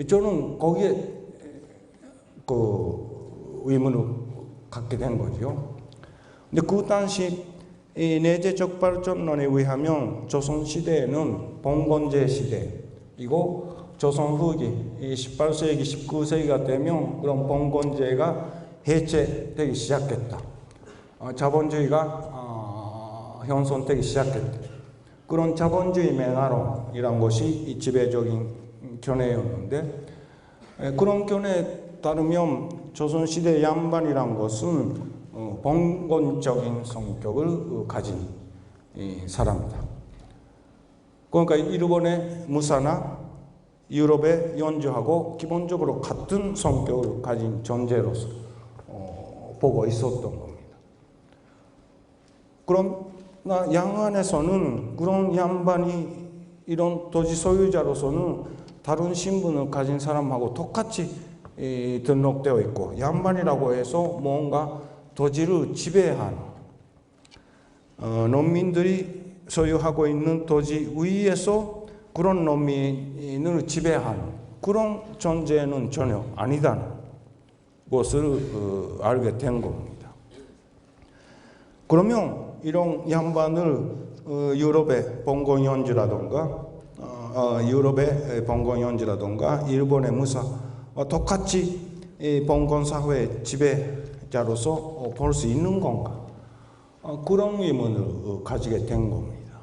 [SPEAKER 1] 저는 거기에 의문을 갖게 된 거죠. 근데 그 당시 이 내재적 발전론에 의하면 조선시대에는 봉건제 시대이고 조선 후기 18세기, 19세기가 되면 그런 봉건제가 해체되기 시작했다. 자본주의가 현존되기 시작했다. 그런 자본주의 매너론이란 것이 지배적인 견해였는데 그런 견해에 따르면 조선시대 양반이란 것은 봉건적인 성격을 가진 사람이다. 그러니까 일본의 무사나 유럽의 연주하고 기본적으로 같은 성격을 가진 존재로서 보고 있었던 겁니다. 그러나 양안에서는 그런 양반이 이런 토지 소유자로서는 다른 신분을 가진 사람하고 똑같이 등록되어 있고 양반이라고 해서 뭔가 토지를 지배하는 농민들이 소유하고 있는 토지 위에서 그런 농민을 지배하는 그런 존재는 전혀 아니다는 것을 알게 된 겁니다. 그러면 이런 양반을 유럽의 봉건연주라든가 일본의 무사와 똑같이 봉건사회의 지배자로서 볼 수 있는 건가? 그런 의문을 가지게 된 겁니다.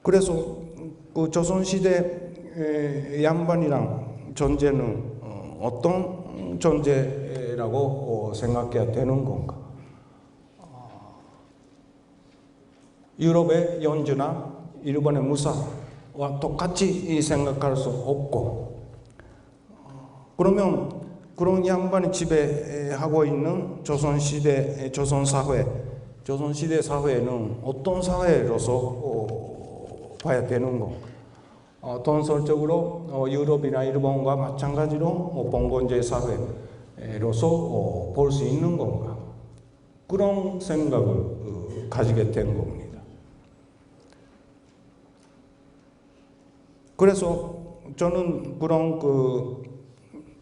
[SPEAKER 1] 그래서 그 조선시대 양반이란 존재는 어떤 존재라고 생각해야 되는 건가? 유럽의 연주나 일본의 무사와 똑같이 생각할 수 없고 그러면 그런 양반이 지배하고 있는 조선시대 사회는 어떤 사회로서 봐야 되는 건가? 통설적으로 유럽이나 일본과 마찬가지로 봉건제 사회로서 볼 수 있는 건가? 그런 생각을 가지게 된 겁니다. 그래서 저는 그런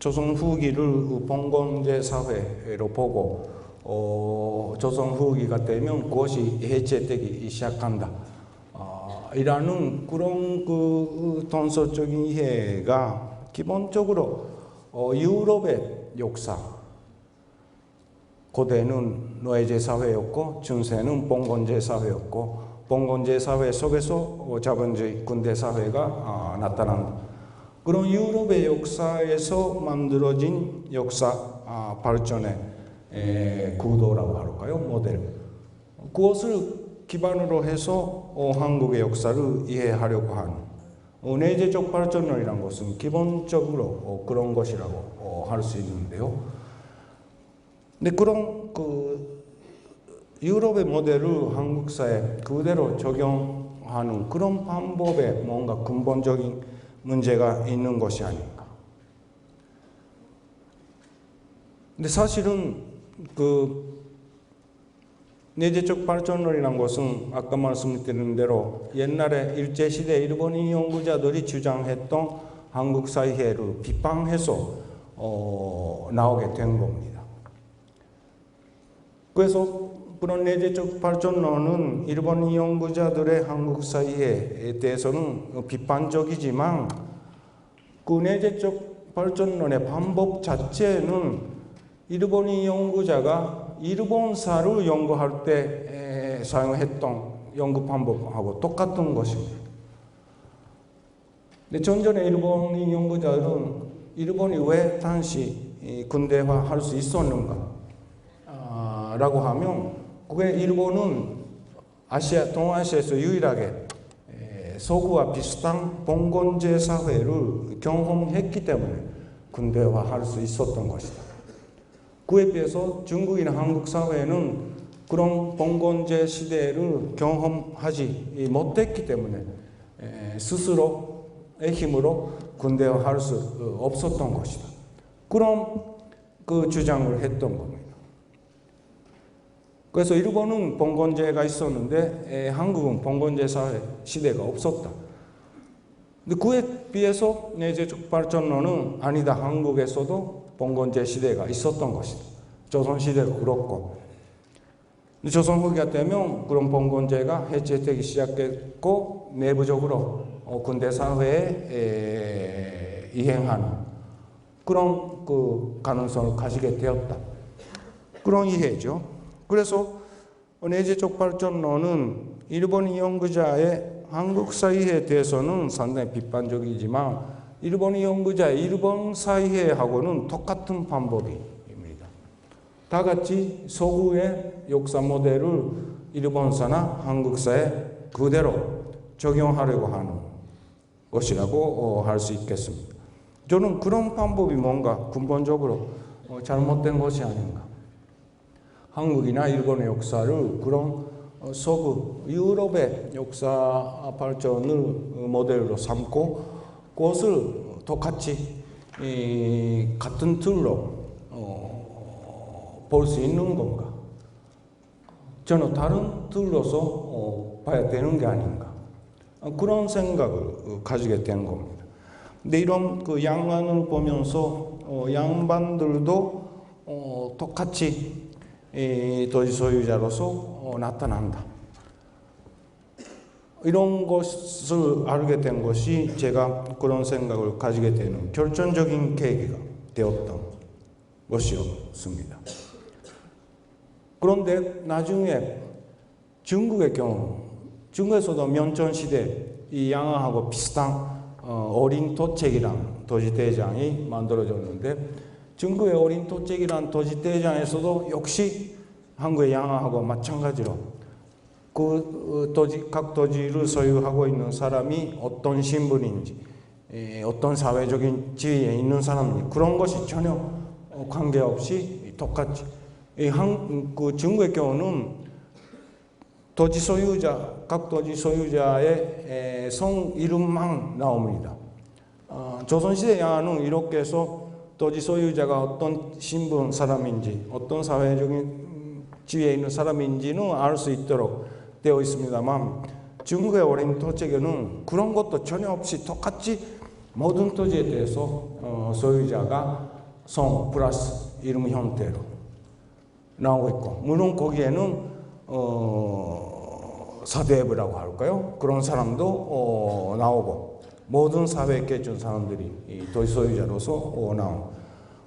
[SPEAKER 1] 조선 후기를 봉건제 사회로 보고 조선 후기가 되면 그것이 해체되기 시작한다. 이라는 그런 통설적인 이해가 기본적으로 유럽의 역사, 고대는 노예제 사회였고 중세는 봉건제 사회였고 봉건제 사회 속에서 자본주의 군대 사회가 나타난다. 그런 유럽의 역사에서 만들어진 역사 발전의 구도라고 할까요? 모델. 그것을 기반으로 해서 한국의 역사를 이해하려고 하는 내재적 발전론이라는 것은 기본적으로 그런 것이라고 할 수 있는데요. 근데 그런 유럽의 모델을 한국사에 그대로 적용하는 그런 방법에 뭔가 근본적인 문제가 있는 것이 아닌가. 근데 사실은 내재적 발전론이라는 것은 아까 말씀드린 대로 옛날에 일제시대 일본인 연구자들이 주장했던 한국 사회를 비판해서 나오게 된 겁니다. 그래서 그런 내재적 발전론은 일본 연구자들의 한국 사회에 대해서는 비판적이지만 그 내재적 발전론의 방법 자체는 일본인 연구자가 일본사를 연구할 때 사용했던 연구 방법하고 똑같은 것입니다. 근데 전전에 일본인 연구자들은 일본이 왜 당시 근대화할 수 있었는가 라고 하면 그게 일본은 동아시아에서 유일하게 서구와 비슷한 봉건제 사회를 경험했기 때문에 근대화할 수 있었던 것이다. 그에 비해서 중국이나 한국 사회는 그런 봉건제 시대를 경험하지 못했기 때문에 스스로의 힘으로 근대화할 수 없었던 것이다. 그런 그 주장을 했던 겁니다. 그래서 일본은 봉건제가 있었는데 한국은 봉건제 사회 시대가 없었다. 근데 그에 비해서 내재적 발전론은 아니다. 한국에서도 봉건제 시대가 있었던 것이다. 조선시대도 그렇고. 조선 후기가 되면 그런 봉건제가 해체되기 시작했고 내부적으로 근대 사회에 이행하는 그런 그 가능성을 가지게 되었다. 그런 이해죠. 그래서 내재적 발전론은 일본 연구자의 한국 사회에 대해서는 상당히 비판적이지만 일본 연구자의 일본 사회하고는 똑같은 방법입니다. 다 같이 서구의 역사 모델을 일본사나 한국사에 그대로 적용하려고 하는 것이라고 할 수 있겠습니다. 저는 그런 방법이 뭔가 근본적으로 잘못된 것이 아닌가. 한국이나 일본의 역사를 그런 서구 유럽의 역사 발전을 모델로 삼고 그것을 똑같이 같은 틀로 볼 수 있는 건가? 저는 다른 틀로서 봐야 되는 게 아닌가? 그런 생각을 가지게 된 겁니다. 근데 이런 그 양안을 보면서 양반들도 똑같이 토지 소유자로서 나타난다. 이런 것을 알게 된 것이 제가 그런 생각을 가지게 되는 결정적인 계기가 되었던 것이었습니다. 그런데 나중에 중국의 경우, 중국에서도 면전시대 이 양안하고 비슷한 어린 토책이란 도지대장이 만들어졌는데 중국의 어린 토책이란 도지대장에서도 역시 한국의 양안하고 마찬가지로 그 각 도지를 소유하고 있는 사람이 어떤 신분인지 어떤 사회적인 지위에 있는 사람인지 그런 것이 전혀 관계없이 똑같이 그 중국의 경우는 도지 소유자, 각 도지 소유자의 성 이름만 나옵니다. 조선시대 양안은 이렇게 해서 도지 소유자가 어떤 신분 사람인지 어떤 사회적인 지위에 있는 사람인지는 알 수 있도록 되어 있습니다만 중국의 어린 토책에는 그런 것도 전혀 없이 똑같이 모든 토지에 대해서 소유자가 성 플러스 이름 형태로 나오고 있고 물론 거기에는 사대부라고 할까요? 그런 사람도 나오고 모든 사회에 계준 사람들이 도시 소유자로서 나오고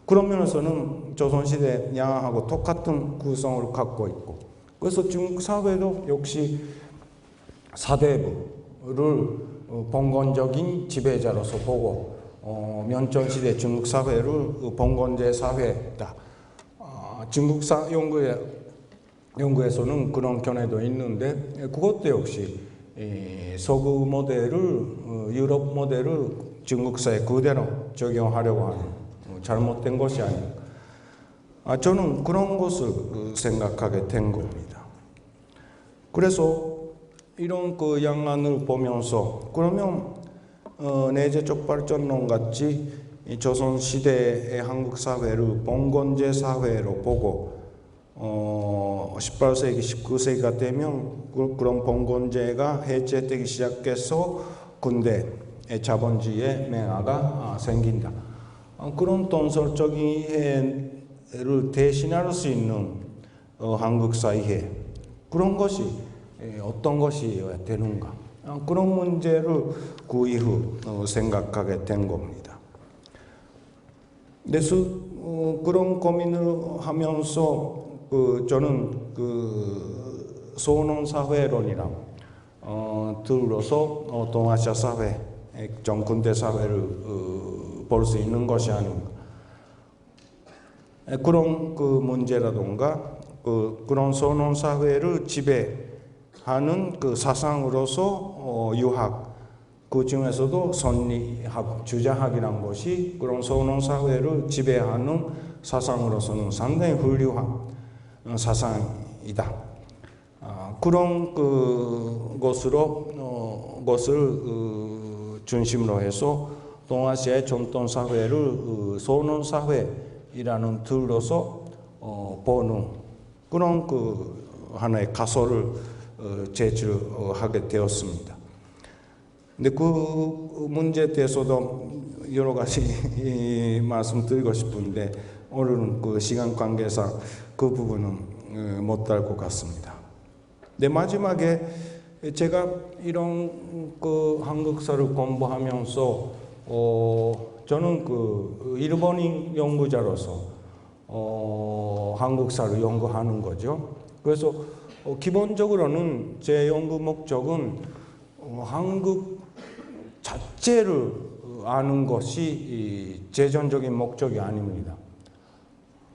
[SPEAKER 1] 그런 면에서는 조선시대 양안하고 똑같은 구성을 갖고 있고 그래서 중국 사회도 역시 사대부를 봉건적인 지배자로서 보고 면전시대 중국 사회를 봉건제 사회다. 중국 연구에서는 그런 견해도 있는데 그것도 역시 서구 모델을 유럽 모델을 중국 사회에 그대로 적용하려고 하는 잘못된 것이 아닌가. 저는 그런 것을 생각하게 된 겁니다. 그래서 이런 그 양안을 보면서 그러면 내재적 발전론 같이 조선 시대의 한국 사회를 봉건제 사회로 보고 18세기, 19세기가 되면 그런 봉건제가 해체되기 시작해서 군대의 자본주의의 맹아가 생긴다. 그런 동설적인 이해를 대신할 수 있는 한국 사이에 그런 것이 어떤 것이어야 되는가 그런 문제를 그 이후 생각하게 된 겁니다. 그래서 그런 고민을 하면서 저는 소논 사회론이랑 들어서 동아시아 사회, 좀 근대 사회를 볼 수 있는 것이 아닌가. 그런 문제라든가 그런 소논 사회를 지배하는 사상으로서 유학, 그 중에서도 선리학, 주자학이라는 것이 그런 소논 사회를 지배하는 사상으로서는 상당히 훌륭한 사상이다. 그런 것을 중심으로 해서 동아시아의 전통 사회를 소논 사회이라는 틀로서 보는 그런 하나의 가설을 제출하게 되었습니다. 근데 그 문제에 대해서도 여러 가지 말씀드리고 싶은데 오늘은 시간 관계상 그 부분은 못할 것 같습니다. 근데 마지막에 제가 이런 한국사를 공부하면서 저는 일본인 연구자로서 한국사를 연구하는 거죠. 그래서 기본적으로는 제 연구 목적은 한국 자체를 아는 것이 재전적인 목적이 아닙니다.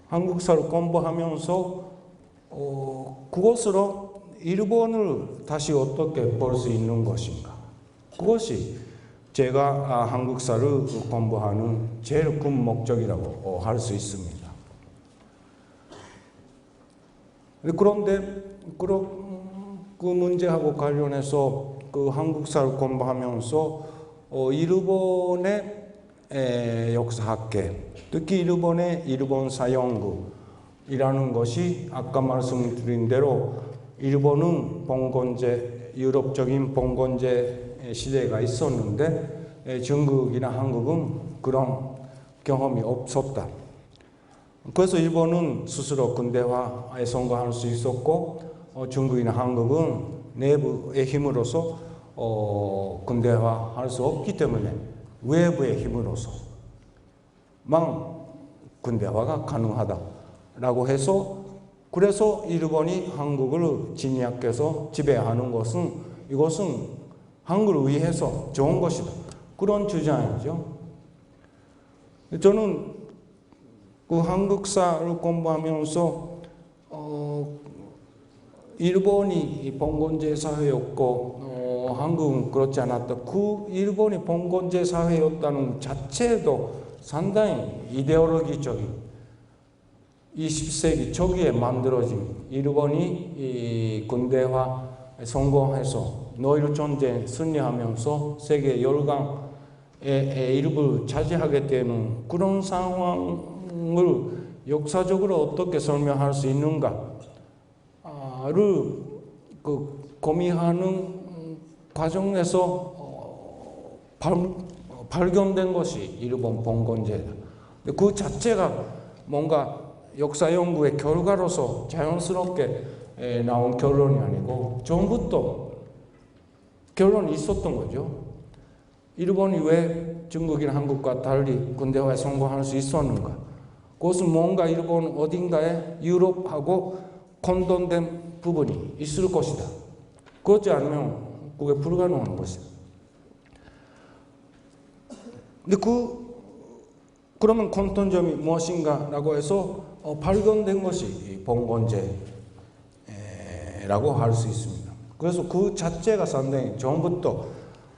[SPEAKER 1] 한국사를 공부하면서 그것으로 일본을 다시 어떻게 볼 수 있는 것인가. 그것이 제가 한국사를 공부하는 제일 큰 목적이라고 할 수 있습니다. 그런데 그 문제하고 관련해서 한국사를 공부하면서 일본의 역사학계, 특히 일본 사연구이라는 것이 아까 말씀드린 대로 일본은 유럽적인 봉건제 시대가 있었는데 중국이나 한국은 그런 경험이 없었다. 그래서 일본은 스스로 근대화에 성공할 수 있었고 중국이나 한국은 내부의 힘으로서 근대화할 수 없기 때문에 외부의 힘으로서만 근대화가 가능하다라고 해서 그래서 일본이 한국을 진약해서 지배하는 이것은 한국을 위해서 좋은 것이다. 그런 주장이죠. 저는 한국사를 공부하면서 일본이 봉건제 사회였고 한국은 그렇지 않았다. 일본이 봉건제 사회였다는 자체도 상당히 이데올로기적인 20세기 초기에 만들어진 일본이 근대화에 성공해서 노일 전쟁 승리하면서 세계 열강의 일부를 차지하게 되는 그런 상황을 역사적으로 어떻게 설명할 수 있는가를 고민하는 과정에서 발견된 것이 일본 봉건제다. 그 자체가 뭔가 역사 연구의 결과로서 자연스럽게 나온 결론이 아니고 전부터 결론이 있었던 거죠. 일본이 왜 중국이나 한국과 달리 근대화에 성공할 수 있었는가? 그것은 뭔가 일본 어딘가에 유럽하고 혼돈된 부분이 있을 것이다. 그렇지 않으면 그게 불가능한 것이다. 근데 그러면 공통점이 무엇인가라고 해서 발견된 것이 봉건제라고 할 수 있습니다. 그래서 그 자체가 상당히 전부터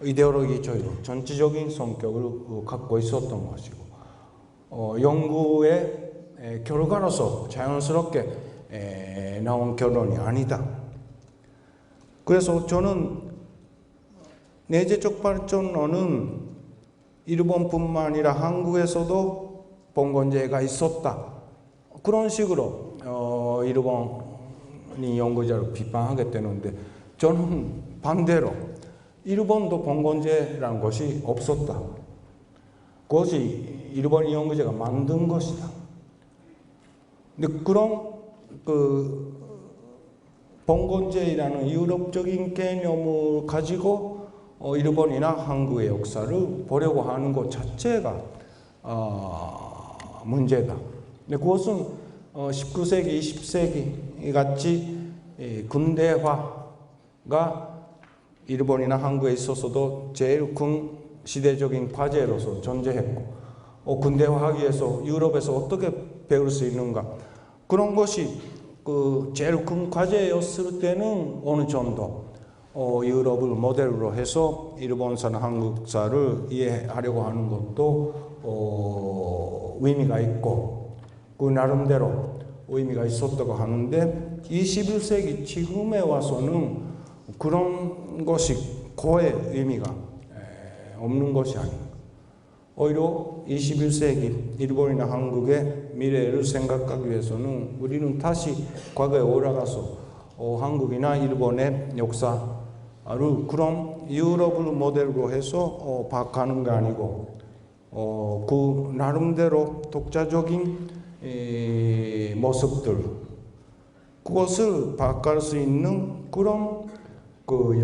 [SPEAKER 1] 이데올로기적으로 전체적인 성격을 갖고 있었던 것이고 연구의 결과로서 자연스럽게 나온 결론이 아니다. 그래서 저는 내재적 발전론은 일본뿐만 아니라 한국에서도 봉건제가 있었다. 그런 식으로 일본이 연구자를 비판하게 되는데 저는 반대로 일본도 봉건제라는 것이 없었다. 그것이 일본 연구자가 만든 것이다. 근데 그런 봉건제이라는 유럽적인 개념을 가지고 일본이나 한국의 역사를 보려고 하는 것 자체가 문제다. 근데 그것은 19세기, 20세기 같이 근대화가 일본이나 한국에 있어서도 제일 큰 시대적인 과제로서 존재했고, 근대화하기 위해서 유럽에서 어떻게 배울 수 있는가, 그런 것이 그 제일 큰 과제였을 때는 어느 정도 유럽을 모델로 해서 일본사나 한국사를 이해하려고 하는 것도 의미가 있고 그 나름대로 의미가 있었다고 하는데, 21세기 지금에 와서는 그런 것이 고의 의미가 없는 것이 아닌가. 오히려 21세기 일본이나 한국의 미래를 생각하기 위해서는 우리는 다시 과거에 올라가서 한국이나 일본의 역사를 그런 유럽을 모델로 해서 파악하는 게 아니고 그 나름대로 독자적인 모습들, 그것을 파악할 수 있는 그런 그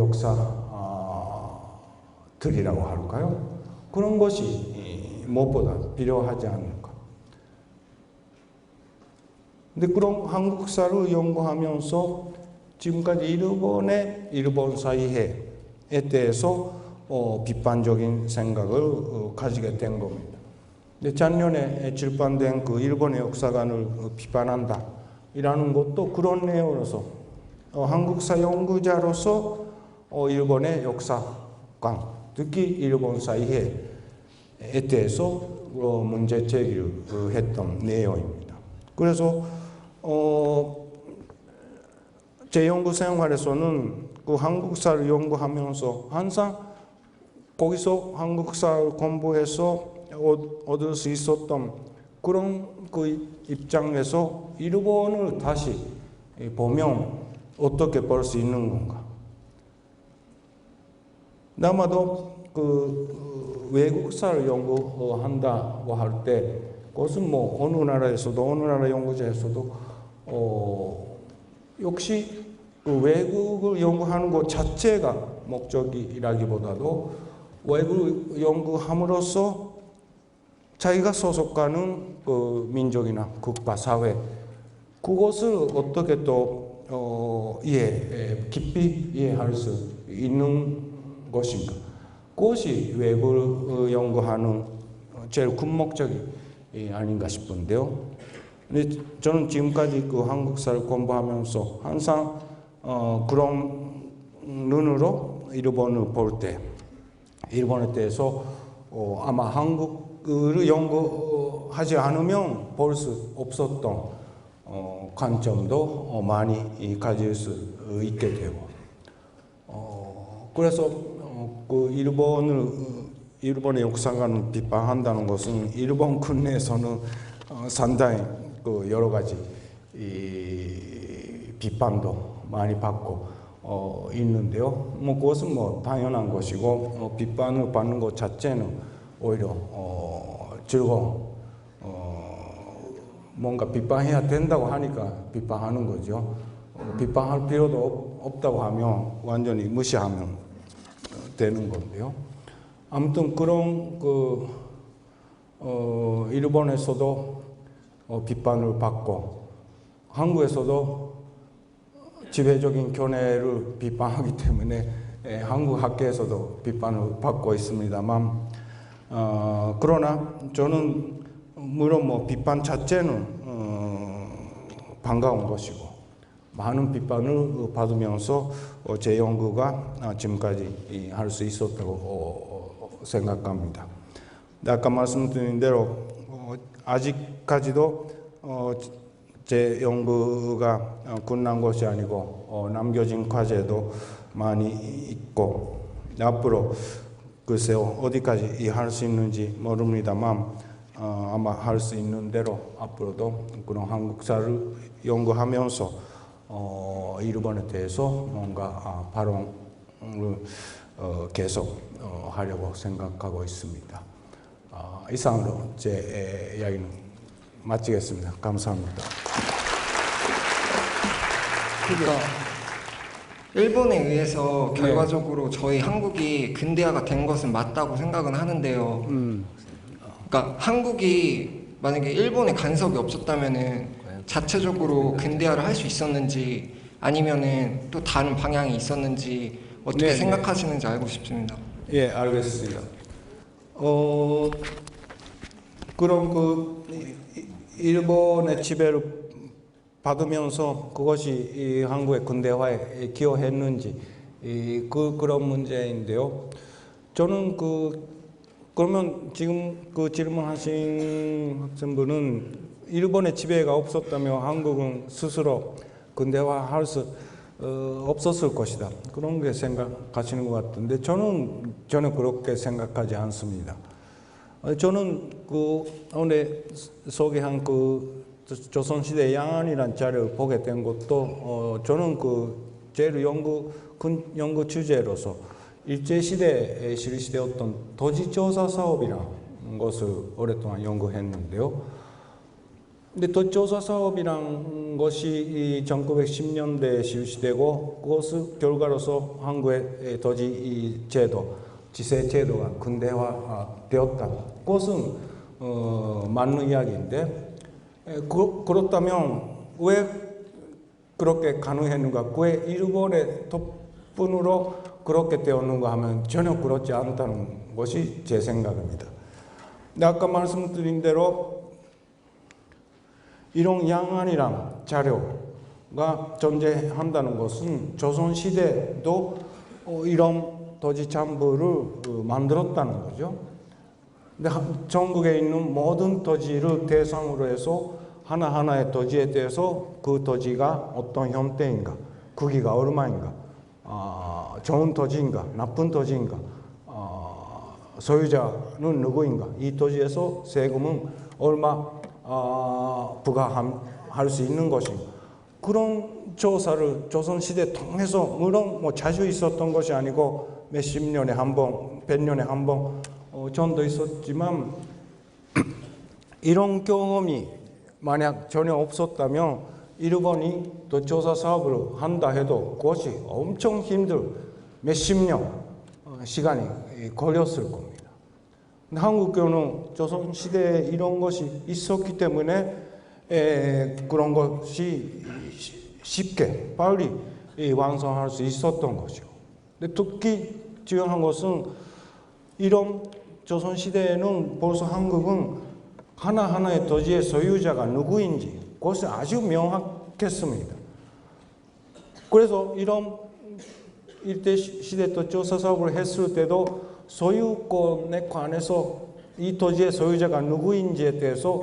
[SPEAKER 1] 역사들이라고 할까요? 그런 것이 무엇보다 필요하지 않을까. 근데 그런 한국사를 연구하면서 지금까지 일본의 일본사 이해에 대해서 비판적인 생각을 가지게 된 겁니다. 근데 작년에 출판된 그 일본의 역사관을 비판한다 이라는 것도 그런 내용으로서 한국사 연구자로서 일본의 역사관, 특히 일본사 이해에 대해서 문제 제기를 했던 내용입니다. 그래서 제 연구 생활에서는 그 한국사를 연구하면서 항상 거기서 한국사를 공부해서 얻을 수 있었던 그런 그 입장에서 일본을 다시 보면 어떻게 볼 수 있는 건가. 아마도 그 외국사를 연구한다고 할 때 그것은 뭐 어느 나라에서도 어느 나라 연구자에서도 역시 그 외국을 연구하는 것 자체가 목적이라기보다도 외국을 연구함으로써 자기가 소속하는 그 민족이나 국가, 사회, 그것을 어떻게 또 깊이 이해할 수 있는 것인가. 그것이 외국을 연구하는 제일 큰 목적이 아닌가 싶은데요. 근데 저는 지금까지 그 한국사를 공부하면서 항상 그런 눈으로 일본을 볼 때, 일본에 대해서 아마 한국을 연구하지 않으면 볼 수 없었던 관점도 많이 가질 수 있게 되고, 그래서 그 일본의 역사관을 비판한다는 것은 일본 국내에서는 상당히 그 여러 가지 비판도 많이 받고 있는데요. 뭐 그것은 뭐 당연한 것이고 비판을 받는 것 자체는 오히려 즐거운, 뭔가 비판해야 된다고 하니까 비판하는 거죠. 비판할 필요도 없다고 하면 완전히 무시하면 되는 건데요. 아무튼 그런 일본에서도 비판을 받고 한국에서도 지배적인 견해를 비판하기 때문에 한국 학계에서도 비판을 받고 있습니다만, 그러나 저는 물론 뭐 비판 자체는 반가운 것이고 많은 비판을 받으면서 제 연구가 지금까지 할 수 있었다고 생각합니다. 아까 말씀드린 대로 아직까지도 제 연구가 끝난 것이 아니고 남겨진 과제도 많이 있고, 앞으로 글쎄요 어디까지 할 수 있는지 모릅니다만 아마 할 수 있는 대로 앞으로도 그런 한국사를 연구하면서 일본에 대해서 뭔가 발언을 계속 하려고 생각하고 있습니다. 이상으로 제 이야기는 마치겠습니다. 감사합니다.
[SPEAKER 2] 그러니까 일본에 의해서 결과적으로 저희 한국이 근대화가 된 것은 맞다고 생각은 하는데요. 그러니까 한국이 만약에 일본의 간섭이 없었다면은 자체적으로 근대화를 할 수 있었는지 아니면은 또 다른 방향이 있었는지 어떻게
[SPEAKER 1] 네,
[SPEAKER 2] 생각하시는지 알고 싶습니다.
[SPEAKER 1] 예, 알겠습니다. 그런 일본의 지배를 받으면서 그것이 이 한국의 근대화에 기여했는지 그런 문제인데요. 저는 그러면 지금 질문하신 학생분은 일본의 지배가 없었다면 한국은 스스로 근대화할 수 없었을 것이다. 그런 게 생각하시는 것 같은데 저는 그렇게 생각하지 않습니다. 저는 오늘 소개한 조선시대 양안이라는 자료를 보게 된 것도 저는 제일 연구 주제로서 일제시대에 실시되었던 도지조사 사업이라는 것을 오랫동안 연구했는데요. 근데 도지조사 사업이란 것이 1910년대에 실시되고 그것을 결과로서 한국의 도지 제도, 지세 제도가 근대화되었다. 그것은 맞는 이야기인데 그렇다면 왜 그렇게 가능했는가? 왜 일본의 덕분으로 그렇게 되었는가 하면 전혀 그렇지 않다는 것이 제 생각입니다. 근데 아까 말씀드린 대로 이런 양안이란 자료가 존재한다는 것은 조선시대도 이런 도지 참부를 만들었다는 거죠. 근데 전국에 있는 모든 도지를 대상으로 해서 하나하나의 도지에 대해서 그 도지가 어떤 형태인가, 크기가 얼마인가, 좋은 도지인가, 나쁜 도지인가, 소유자는 누구인가, 이 도지에서 세금은 얼마 부과할 수 있는 것인가, 그런 조사를 조선시대 통해서 물론 자주 있었던 것이 아니고 몇십 년에 한 번, 100년에 한 번 정도 있었지만 이런 경험이 만약 전혀 없었다면 일본이 또 조사 사업을 한다 해도 그것이 엄청 몇십 년 시간이 걸렸을 겁니다. 근데 한국 교는 조선시대에 이런 것이 있었기 때문에 그런 것이 쉽게 빨리 완성할 수 있었던 거죠. 근데 특히 중요한 것은 이런 조선시대에는 벌써 한국은 하나하나의 도지의 소유자가 누구인지 그것이 아주 명확했습니다. 그래서 이런 일대 시대 또 조사 사업을 했을 때도 소유권에 관해서 이 도지의 소유자가 누구인지에 대해서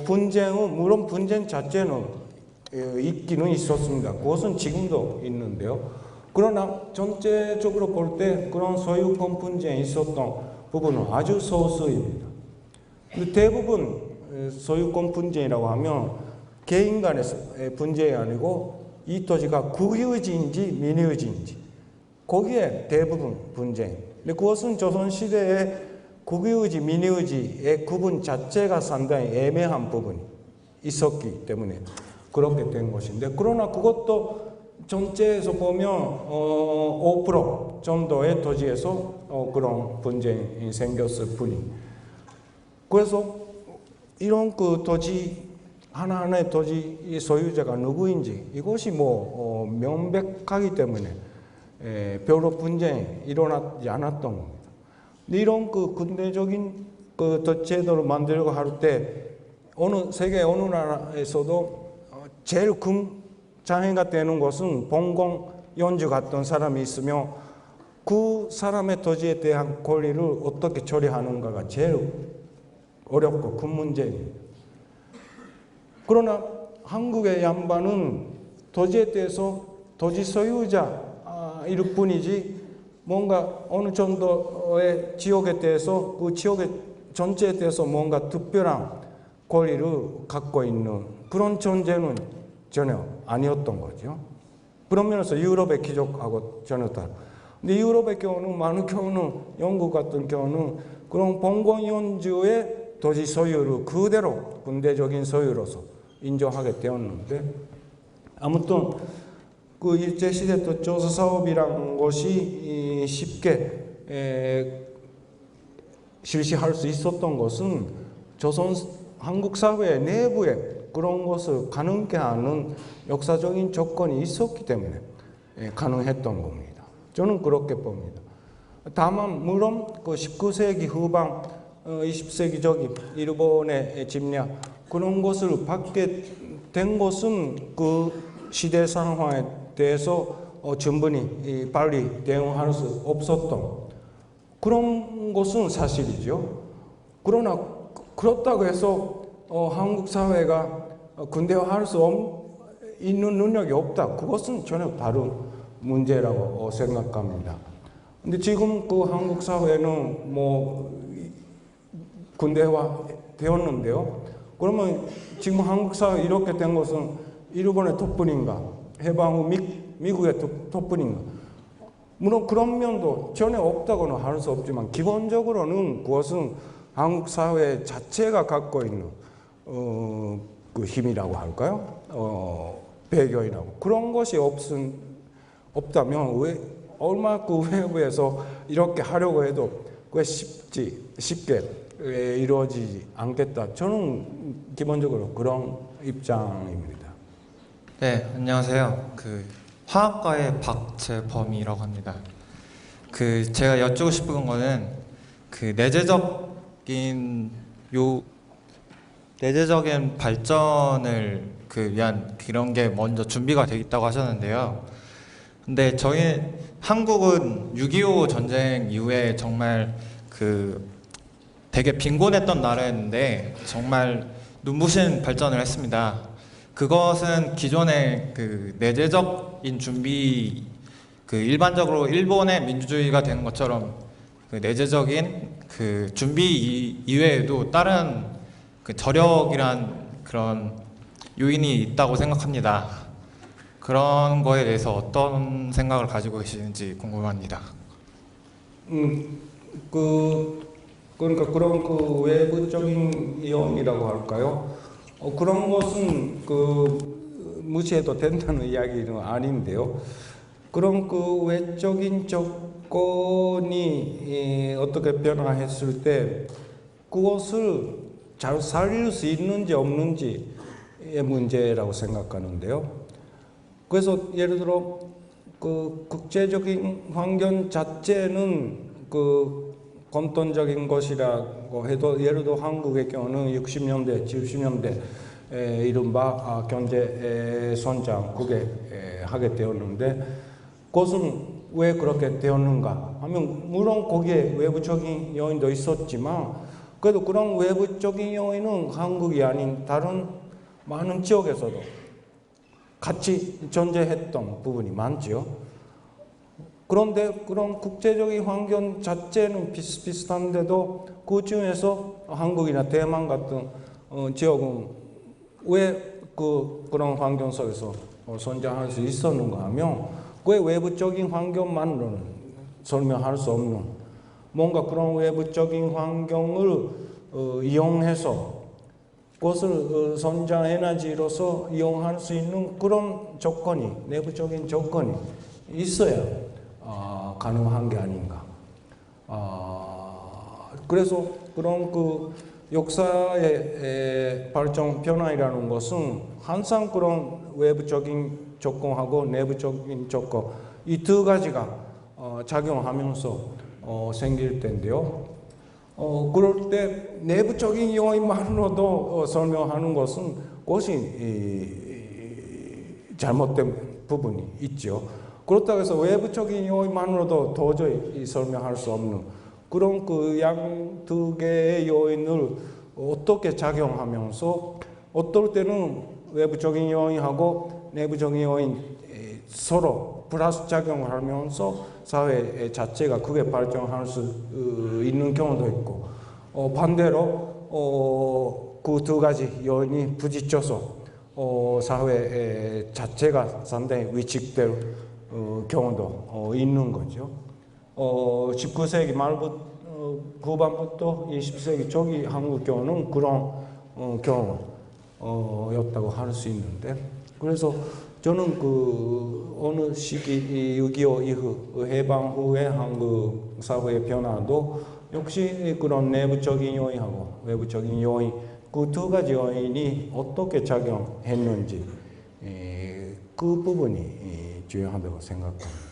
[SPEAKER 1] 분쟁은 물론 분쟁 자체는 있기는 있었습니다. 그것은 지금도 있는데요. 그러나 전체적으로 볼 때 그런 소유권 분쟁이 있었던 부분은 아주 소수입니다. 근데 대부분 소유권 분쟁이라고 하면 개인 간의 분쟁이 아니고 이 토지가 국유지인지 민유지인지 거기에 대부분 분쟁. 근데 그것은 조선시대의 국유지 민유지의 구분 자체가 상당히 애매한 부분이 있었기 때문에 그렇게 된 것인데, 그러나 그것도 전체에서 보면 5% 정도의 토지에서 그런 분쟁이 생겼을 뿐이. 그래서 이런 토지 하나하나의 토지 소유자가 누구인지 이것이 명백하기 때문에 별로 분쟁이 일어나지 않았던 겁니다. 근데 이런 근대적인 제도를 만들려고 할 때 세계 어느 나라에서도 제일 큰 장애가 되는 것은 봉건 연주 같은 사람이 있으며 그 사람의 토지에 대한 권리를 어떻게 처리하는가가 제일 어렵고 큰 문제입니다. 그러나 한국의 양반은 토지에 대해서 토지 소유자일 뿐이지 뭔가 어느 정도의 지역에 대해서 그 지역의 전체에 대해서 뭔가 특별한 권리를 갖고 있는 그런 존재는 전혀 아니었던 거죠. 그런 면에서 유럽의 기적하고 전혀 다르. 근데 유럽의 경우는 많은 경우는 영국 같은 경우는 그런 봉건연주의 도지 소유를 그대로 군대적인 소유로서 인정하게 되었는데, 아무튼 그 일제시대 또 조사 사업이란 것이 쉽게 실시할 수 있었던 것은 조선 한국 사회 내부에 그런 것을 가능케 하는 역사적인 조건이 있었기 때문에 가능했던 겁니다. 저는 그렇게 봅니다. 다만 물론 그 19세기 후반 20세기 저기 일본의 침략 그런 것을 받게 된 것은 그 시대 상황에 대해서 충분히 빨리 대응할 수 없었던 그런 것은 사실이죠. 그러나 그렇다고 해서 한국 사회가 근대화할 수 있는 능력이 없다. 그것은 전혀 다른 문제라고 생각합니다. 근데 지금 그 한국 사회는 뭐 근대화 되었는데요. 그러면 지금 한국 사회 이렇게 된 것은 일본의 덕분인가? 해방 후 미국의 덕분인가? 물론 그런 면도 전혀 없다고는 할 수 없지만 기본적으로는 그것은 한국 사회 자체가 갖고 있는 그 힘이라고 할까요? 배경이라고 그런 것이 없다면 왜 얼마 그 외부에서 이렇게 하려고 해도 그게 쉽게 이루어지지 않겠다. 저는 기본적으로 그런 입장입니다.
[SPEAKER 3] 네, 안녕하세요. 그 화학과의 박재범이라고 합니다. 그 제가 여쭈고 싶은 거는 그 내재적인 발전을 위한 그런 게 먼저 준비가 되어 있다고 하셨는데요. 근데 저희 한국은 6.25 전쟁 이후에 정말 되게 빈곤했던 나라였는데 정말 눈부신 발전을 했습니다. 그것은 기존의 내재적인 준비, 일반적으로 일본의 민주주의가 되는 것처럼 내재적인 준비 이외에도 다른 저력이란 그런 요인이 있다고 생각합니다. 그런 거에 대해서 어떤 생각을 가지고 계시는지 궁금합니다.
[SPEAKER 1] 그러니까 그런 외부적인 요인이라고 할까요? 그런 것은 무시해도 된다는 이야기는 아닌데요. 그런 외적인 조건이 어떻게 변화했을 때 그것을 잘 살릴 수 있는지 없는지의 문제라고 생각하는데요. 그래서 예를 들어 국제적인 환경 자체는混沌적인 것이라고 해도 예를 들어 한국의 경우는 60년대, 70년대 이른바 경제 성장 그게 하게 되었는데 그것은 왜 그렇게 되었는가 하면 물론 거기에 외부적인 요인도 있었지만 그래도 그런 외부적인 요인은 한국이 아닌 다른 많은 지역에서도 같이 존재했던 부분이 많죠. 그런데 그런 국제적인 환경 자체는 비슷비슷한데도 그 중에서 한국이나 대만 같은 지역은 왜 그런 환경 속에서 성장할 수 있었는가 하면 그 외부적인 환경만으로는 설명할 수 없는 뭔가 그런 외부적인 환경을 이용해서 그것을 성장 에너지로서 이용할 수 있는 그런 조건이 내부적인 조건이 있어야 가능한 게 아닌가. 그래서 그런 역사의 발전 변화이라는 것은 항상 그런 외부적인 조건하고 내부적인 조건 이 두 가지가 작용하면서 생길 텐데요. 그럴 때 내부적인 요인만으로도 설명하는 것은 그것이 잘못된 부분이 있죠. 그렇다고 해서 외부적인 요인만으로도 도저히 설명할 수 없는 그런 양 두 개의 요인을 어떻게 작용하면서 어떨 때는 외부적인 요인하고 내부적인 요인 서로 플러스 작용을 하면서 사회 자체가 크게 발전할 수 있는 경우도 있고 반대로 그 두 가지 요인이 부딪혀서 사회 자체가 상당히 위축될 경우도 있는 거죠. 19세기 말부터 후반부터 20세기 초기 한국 경우는 그런 경우였다고 할 수 있는데 그래서 저는 그 어느 시기 6.25 이후 해방 후에 한국 사회의 변화도 역시 그런 내부적인 요인하고 외부적인 요인 그 두 가지 요인이 어떻게 작용했는지 그 부분이 중요하다고 생각합니다.